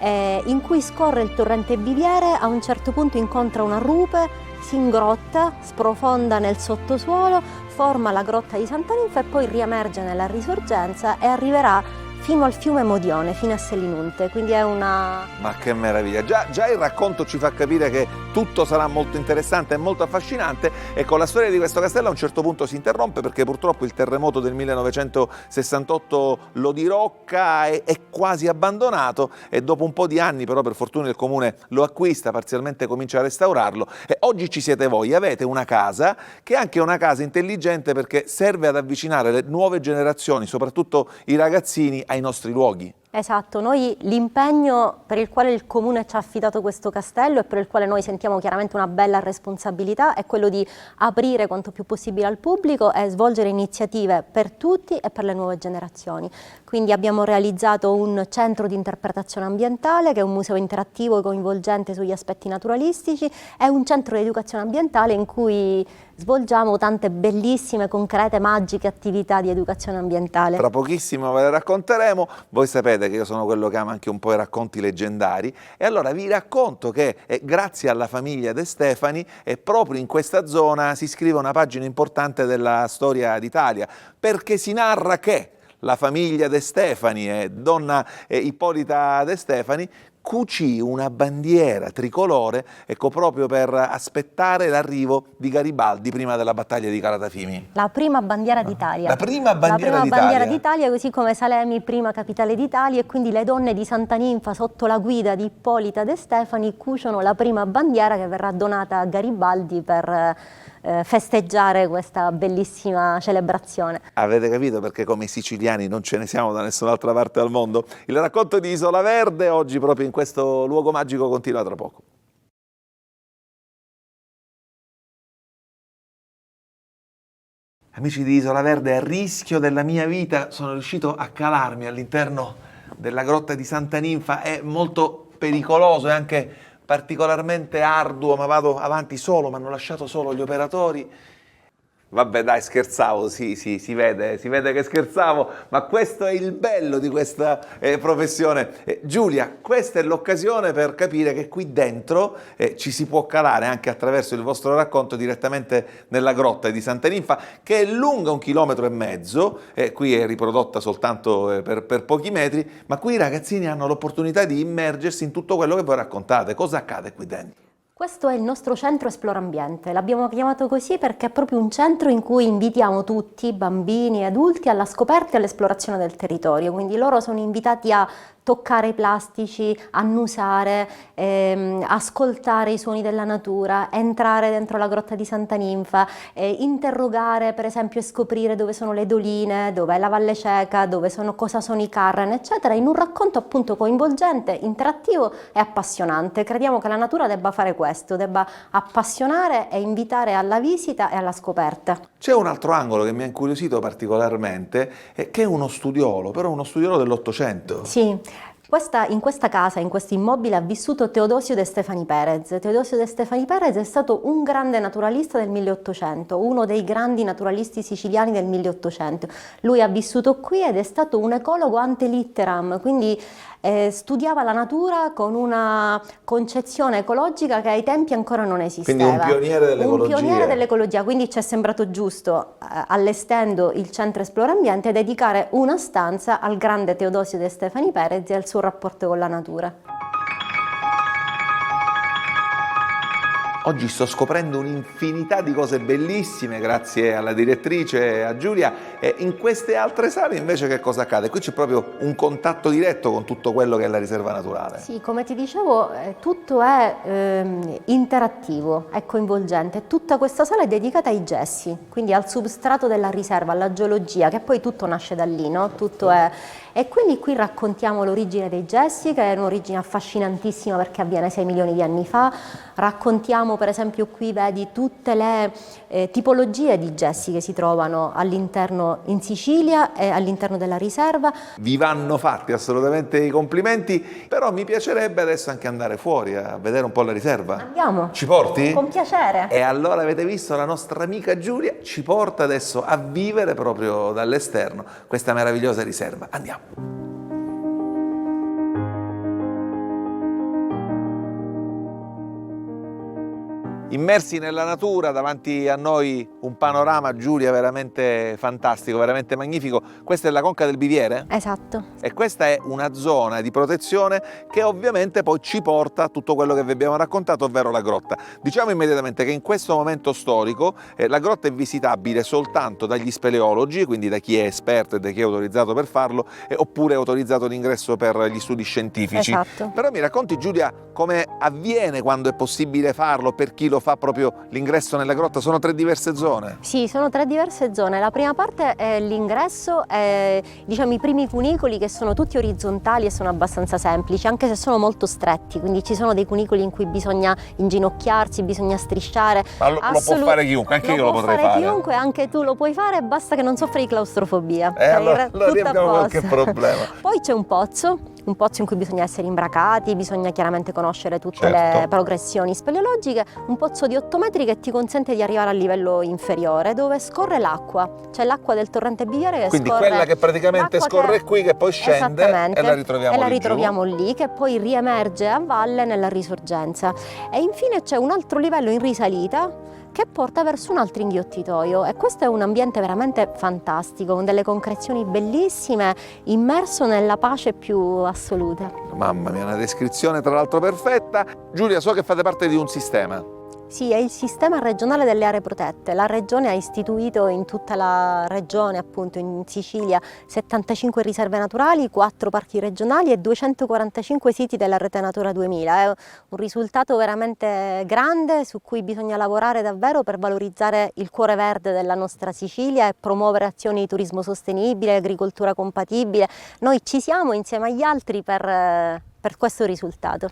Speaker 22: in cui scorre il torrente Biviere, a un certo punto incontra una rupe, si ingrotta, sprofonda nel sottosuolo, forma la grotta di Santa Ninfa e poi riemerge nella risorgenza e arriverà fino al fiume Modione, fino a Selinunte, quindi è una...
Speaker 5: Ma che meraviglia, già il racconto ci fa capire che tutto sarà molto interessante e molto affascinante, e con la storia di questo castello a un certo punto si interrompe perché purtroppo il terremoto del 1968 lo dirocca, è quasi abbandonato, e dopo un po' di anni però per fortuna il comune lo acquista, parzialmente comincia a restaurarlo, e oggi ci siete voi, avete una casa che è anche una casa intelligente perché serve ad avvicinare le nuove generazioni, soprattutto i ragazzini, ai nostri luoghi.
Speaker 22: Esatto, noi l'impegno per il quale il Comune ci ha affidato questo castello e per il quale noi sentiamo chiaramente una bella responsabilità è quello di aprire quanto più possibile al pubblico e svolgere iniziative per tutti e per le nuove generazioni. Quindi abbiamo realizzato un centro di interpretazione ambientale che è un museo interattivo e coinvolgente sugli aspetti naturalistici e un centro di educazione ambientale in cui svolgiamo tante bellissime, concrete, magiche attività di educazione ambientale.
Speaker 5: Tra pochissimo ve le racconteremo, voi sapete che io sono quello che ama anche un po' i racconti leggendari, e allora vi racconto che grazie alla famiglia De Stefani proprio in questa zona si scrive una pagina importante della storia d'Italia, perché si narra che la famiglia De Stefani e donna Ippolita De Stefani cucì una bandiera tricolore, ecco, proprio per aspettare l'arrivo di Garibaldi prima della battaglia di Calatafimi.
Speaker 22: La prima bandiera d'Italia.
Speaker 5: La prima bandiera
Speaker 22: La prima bandiera
Speaker 5: d'Italia.
Speaker 22: d'Italia, così come Salemi, prima capitale d'Italia, e quindi le donne di Santa Ninfa sotto la guida di Ippolita De Stefani cuciono la prima bandiera che verrà donata a Garibaldi per festeggiare questa bellissima celebrazione.
Speaker 5: Avete capito perché come siciliani non ce ne siamo da nessun'altra parte al mondo? Il racconto di Isola Verde oggi proprio in questo luogo magico continua tra poco. Amici di Isola Verde, a rischio della mia vita sono riuscito a calarmi all'interno della grotta di Santa Ninfa. È molto pericoloso e anche particolarmente arduo, ma vado avanti solo, mi hanno lasciato solo gli operatori. Vabbè dai, scherzavo, sì, si vede che scherzavo, ma questo è il bello di questa professione. Giulia, questa è l'occasione per capire che qui dentro ci si può calare anche attraverso il vostro racconto direttamente nella grotta di Santa Ninfa, che è lunga 1,5 km, qui è riprodotta soltanto per pochi metri, ma qui i ragazzini hanno l'opportunità di immergersi in tutto quello che voi raccontate. Cosa accade qui dentro?
Speaker 22: Questo è il nostro centro Esplorambiente, l'abbiamo chiamato così perché è proprio un centro in cui invitiamo tutti, bambini e adulti, alla scoperta e all'esplorazione del territorio, quindi loro sono invitati a toccare i plastici, annusare, ascoltare i suoni della natura, entrare dentro la grotta di Santa Ninfa, interrogare per esempio e scoprire dove sono le doline, dove è la Valle Cieca, cosa sono i Carren, eccetera, in un racconto appunto coinvolgente, interattivo e appassionante. Crediamo che la natura debba fare questo, debba appassionare e invitare alla visita e alla scoperta.
Speaker 5: C'è un altro angolo che mi ha incuriosito particolarmente, che è uno studiolo, però uno studiolo dell'Ottocento.
Speaker 22: Sì. In questa casa, in questo immobile, ha vissuto Teodosio de Stefani Perez. Teodosio de Stefani Perez è stato un grande naturalista del 1800, uno dei grandi naturalisti siciliani del 1800. Lui ha vissuto qui ed è stato un ecologo ante litteram, quindi studiava la natura con una concezione ecologica che ai tempi ancora non esisteva.
Speaker 5: Quindi un pioniere dell'ecologia.
Speaker 22: Un pioniere dell'ecologia, quindi ci è sembrato giusto, allestendo il centro Esplorambiente, dedicare una stanza al grande Teodosio de Stefani Perez e al suo rapporto con la natura.
Speaker 5: Oggi sto scoprendo un'infinità di cose bellissime grazie alla direttrice, a Giulia, e in queste altre sale invece che cosa accade? Qui c'è proprio un contatto diretto con tutto quello che è la riserva naturale.
Speaker 22: Sì, come ti dicevo, tutto è interattivo, è coinvolgente. Tutta questa sala è dedicata ai gessi, quindi al substrato della riserva, alla geologia, che poi tutto nasce da lì, no? Tutto è... E quindi qui raccontiamo l'origine dei gessi, che è un'origine affascinantissima perché avviene 6 milioni di anni fa. Raccontiamo, per esempio, qui vedi tutte le tipologie di gessi che si trovano all'interno in Sicilia e all'interno della riserva.
Speaker 5: Vi vanno fatti assolutamente i complimenti, però mi piacerebbe adesso anche andare fuori a vedere un po' la riserva.
Speaker 22: Andiamo.
Speaker 5: Ci porti?
Speaker 22: Con piacere.
Speaker 5: E allora avete visto, la nostra amica Giulia ci porta adesso a vivere proprio dall'esterno questa meravigliosa riserva. Andiamo. Immersi nella natura, davanti a noi un panorama, Giulia, veramente fantastico, veramente magnifico. Questa è la conca del Biviere?
Speaker 22: Esatto.
Speaker 5: E questa è una zona di protezione che ovviamente poi ci porta a tutto quello che vi abbiamo raccontato, ovvero la grotta. Diciamo immediatamente che in questo momento storico la grotta è visitabile soltanto dagli speleologi, quindi da chi è esperto e da chi è autorizzato per farlo, oppure è autorizzato l'ingresso per gli studi scientifici.
Speaker 22: Esatto.
Speaker 5: Però mi racconti, Giulia, come avviene quando è possibile farlo, per chi lo fa proprio l'ingresso nella grotta? Sono 3 diverse zone?
Speaker 22: Sì, sono 3 diverse zone. La prima parte è l'ingresso, diciamo i primi cunicoli, che sono tutti orizzontali e sono abbastanza semplici, anche se sono molto stretti, quindi ci sono dei cunicoli in cui bisogna inginocchiarsi, bisogna strisciare.
Speaker 5: Ma lo può fare chiunque, anche io lo potrei fare.
Speaker 22: Chiunque, anche tu lo puoi fare, basta che non soffri di claustrofobia.
Speaker 5: Allora abbiamo qualche problema.
Speaker 22: Poi c'è un pozzo in cui bisogna essere imbracati, bisogna chiaramente conoscere tutte le progressioni speleologiche, un pozzo di 8 metri che ti consente di arrivare al livello inferiore, dove scorre l'acqua, c'è l'acqua del torrente Biviere che
Speaker 5: quindi
Speaker 22: scorre,
Speaker 5: quella che praticamente scorre qui, che poi scende e la ritroviamo
Speaker 22: lì, che poi riemerge a valle nella risorgenza. E infine c'è un altro livello in risalita che porta verso un altro inghiottitoio, e questo è un ambiente veramente fantastico, con delle concrezioni bellissime, immerso nella pace più assoluta.
Speaker 5: Mamma mia, una descrizione tra l'altro perfetta. Giulia, so che fate parte di un sistema.
Speaker 22: Sì, è il sistema regionale delle aree protette. La regione ha istituito in tutta la regione, appunto in Sicilia, 75 riserve naturali, 4 parchi regionali e 245 siti della Rete Natura 2000. È un risultato veramente grande su cui bisogna lavorare davvero per valorizzare il cuore verde della nostra Sicilia e promuovere azioni di turismo sostenibile, agricoltura compatibile. Noi ci siamo insieme agli altri per questo risultato.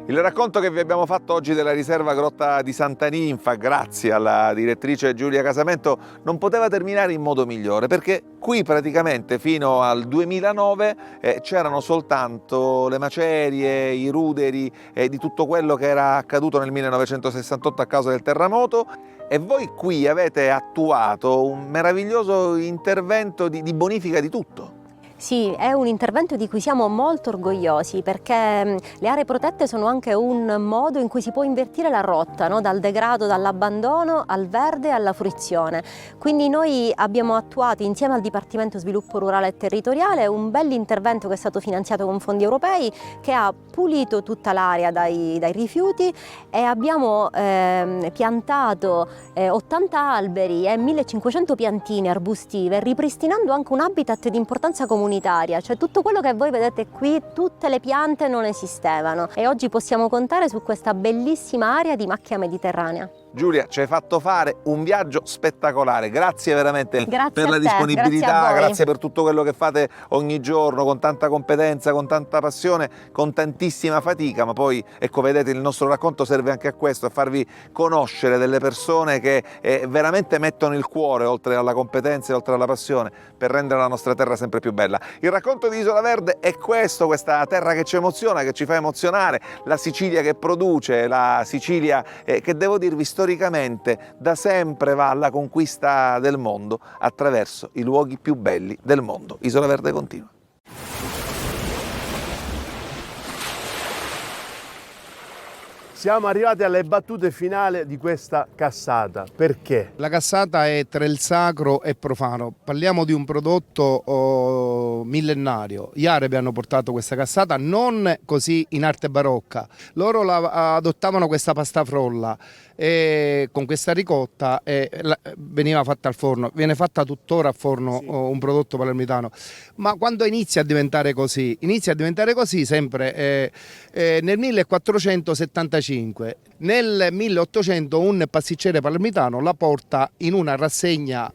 Speaker 5: Il racconto che vi abbiamo fatto oggi della riserva Grotta di Santa Ninfa, grazie alla direttrice Giulia Casamento, non poteva terminare in modo migliore, perché qui praticamente fino al 2009 c'erano soltanto le macerie, i ruderi di tutto quello che era accaduto nel 1968 a causa del terremoto, e voi qui avete attuato un meraviglioso intervento di bonifica di tutto.
Speaker 22: Sì, è un intervento di cui siamo molto orgogliosi, perché le aree protette sono anche un modo in cui si può invertire la rotta, no? Dal degrado, dall'abbandono al verde e alla fruizione. Quindi noi abbiamo attuato insieme al Dipartimento Sviluppo Rurale e Territoriale un bell'intervento che è stato finanziato con fondi europei, che ha pulito tutta l'area dai rifiuti, e abbiamo piantato 80 alberi e 1500 piantine arbustive, ripristinando anche un habitat di importanza comunitaria. Cioè tutto quello che voi vedete qui, tutte le piante non esistevano, e oggi possiamo contare su questa bellissima area di macchia mediterranea.
Speaker 5: Giulia, ci hai fatto fare un viaggio spettacolare, grazie veramente per la
Speaker 22: te,
Speaker 5: disponibilità,
Speaker 22: grazie
Speaker 5: per tutto quello che fate ogni giorno, con tanta competenza, con tanta passione, con tantissima fatica, ma poi, ecco, vedete, il nostro racconto serve anche a questo, a farvi conoscere delle persone che veramente mettono il cuore, oltre alla competenza e oltre alla passione, per rendere la nostra terra sempre più bella. Il racconto di Isola Verde è questo, questa terra che ci emoziona, che ci fa emozionare, la Sicilia che produce, la Sicilia che, devo dirvi, storicamente da sempre va alla conquista del mondo attraverso i luoghi più belli del mondo. Isola Verde continua.
Speaker 1: Siamo arrivati alle battute finali di questa cassata. Perché?
Speaker 2: La cassata è tra il sacro e profano. Parliamo di un prodotto millenario. Gli arabi hanno portato questa cassata non così in arte barocca. Loro adottavano questa pasta frolla e con questa ricotta veniva fatta al forno. Viene fatta tuttora a forno, un prodotto palermitano. Ma quando inizia a diventare così? Inizia a diventare così sempre nel 1475. Nel 1800 un pasticcere palermitano la porta in una rassegna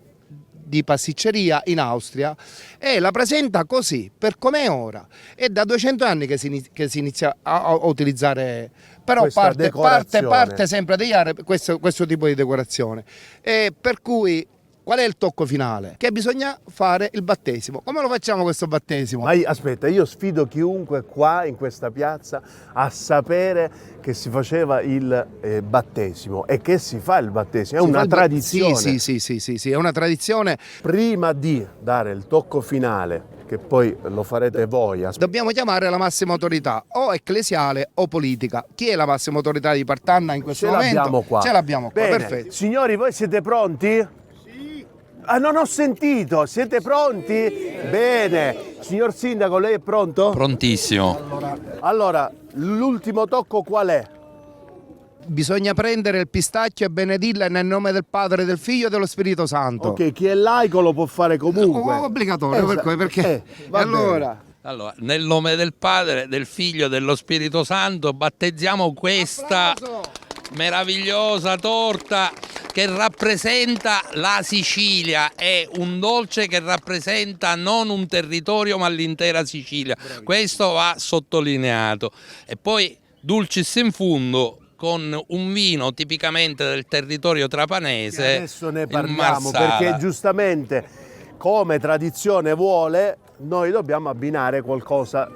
Speaker 2: di pasticceria in Austria e la presenta così, per com'è ora. È da 200 anni che si inizia a utilizzare, però parte sempre degli arabi questo tipo di decorazione. Per cui qual è il tocco finale? Che bisogna fare il battesimo. Come lo facciamo questo battesimo?
Speaker 1: Ma aspetta, io sfido chiunque qua in questa piazza a sapere che si faceva il battesimo e che si fa il battesimo. È una tradizione.
Speaker 2: Sì, è una tradizione.
Speaker 1: Prima di dare il tocco finale, che poi lo farete voi,
Speaker 2: dobbiamo chiamare la massima autorità, o ecclesiale o politica. Chi è la massima autorità di Partanna in questo momento? Ce l'abbiamo qua,
Speaker 1: Bene.
Speaker 2: perfetto.
Speaker 1: Signori, voi siete pronti? Ah, non ho sentito, siete pronti? Bene, signor Sindaco, lei è pronto?
Speaker 7: Prontissimo.
Speaker 1: Allora, l'ultimo tocco qual è?
Speaker 2: Bisogna prendere il pistacchio e benedirla nel nome del Padre, del Figlio e dello Spirito Santo.
Speaker 1: Ok, chi è laico lo può fare comunque.
Speaker 2: Obbligatorio, perché
Speaker 7: Allora, nel nome del Padre, del Figlio e dello Spirito Santo, battezziamo questa meravigliosa torta che rappresenta la Sicilia, è un dolce che rappresenta non un territorio ma l'intera Sicilia. Questo va sottolineato. E poi dulcis in fundo con un vino tipicamente del territorio trapanese.
Speaker 1: E adesso ne parliamo perché giustamente, come tradizione vuole, noi dobbiamo abbinare qualcosa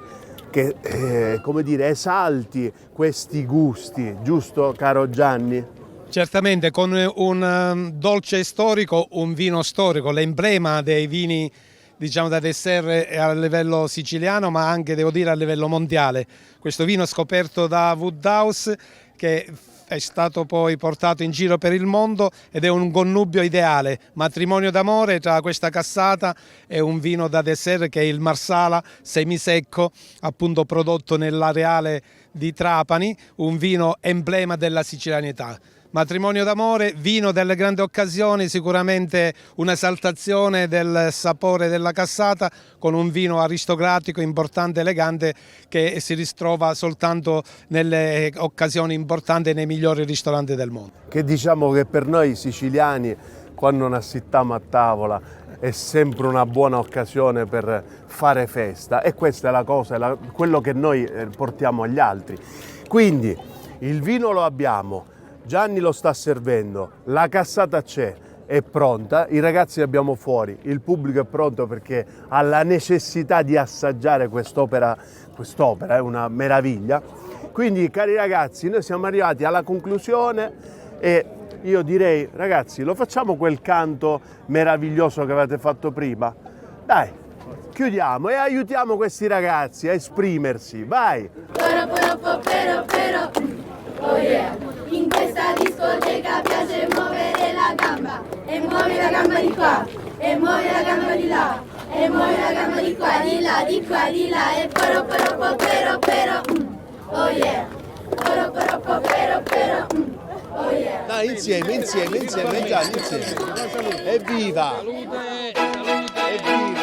Speaker 1: che come dire, esalti questi gusti, giusto caro Gianni?
Speaker 15: Certamente, con un dolce storico, un vino storico, l'emblema dei vini, diciamo, da dessert a livello siciliano, ma anche, devo dire, a livello mondiale. Questo vino scoperto da Woodhouse, che è stato poi portato in giro per il mondo ed è un connubio ideale, matrimonio d'amore tra questa cassata e un vino da dessert che è il Marsala semisecco, appunto prodotto nell'areale di Trapani, un vino emblema della sicilianità. Matrimonio d'amore, vino delle grandi occasioni, sicuramente un'esaltazione del sapore della cassata con un vino aristocratico, importante, elegante, che si ritrova soltanto nelle occasioni importanti e nei migliori ristoranti del mondo.
Speaker 1: Che diciamo che per noi siciliani quando noi assistiamo a tavola è sempre una buona occasione per fare festa, e questa è la cosa, quello che noi portiamo agli altri. Quindi il vino lo abbiamo, Gianni lo sta servendo, la cassata c'è, è pronta, i ragazzi li abbiamo fuori, il pubblico è pronto perché ha la necessità di assaggiare quest'opera è una meraviglia. Quindi, cari ragazzi, noi siamo arrivati alla conclusione e io direi, ragazzi, lo facciamo quel canto meraviglioso che avete fatto prima? Dai, chiudiamo e aiutiamo questi ragazzi a esprimersi, vai!
Speaker 4: Oh yeah. In questa discoteca piace muovere la gamba, e muovi la gamba di qua, e muovi la gamba di là, e muovi la gamba di qua, di là, di qua, di là, e pero, oh yeah. Oh yeah.
Speaker 1: Dai, insieme, Gianni, insieme. Evviva! Evviva!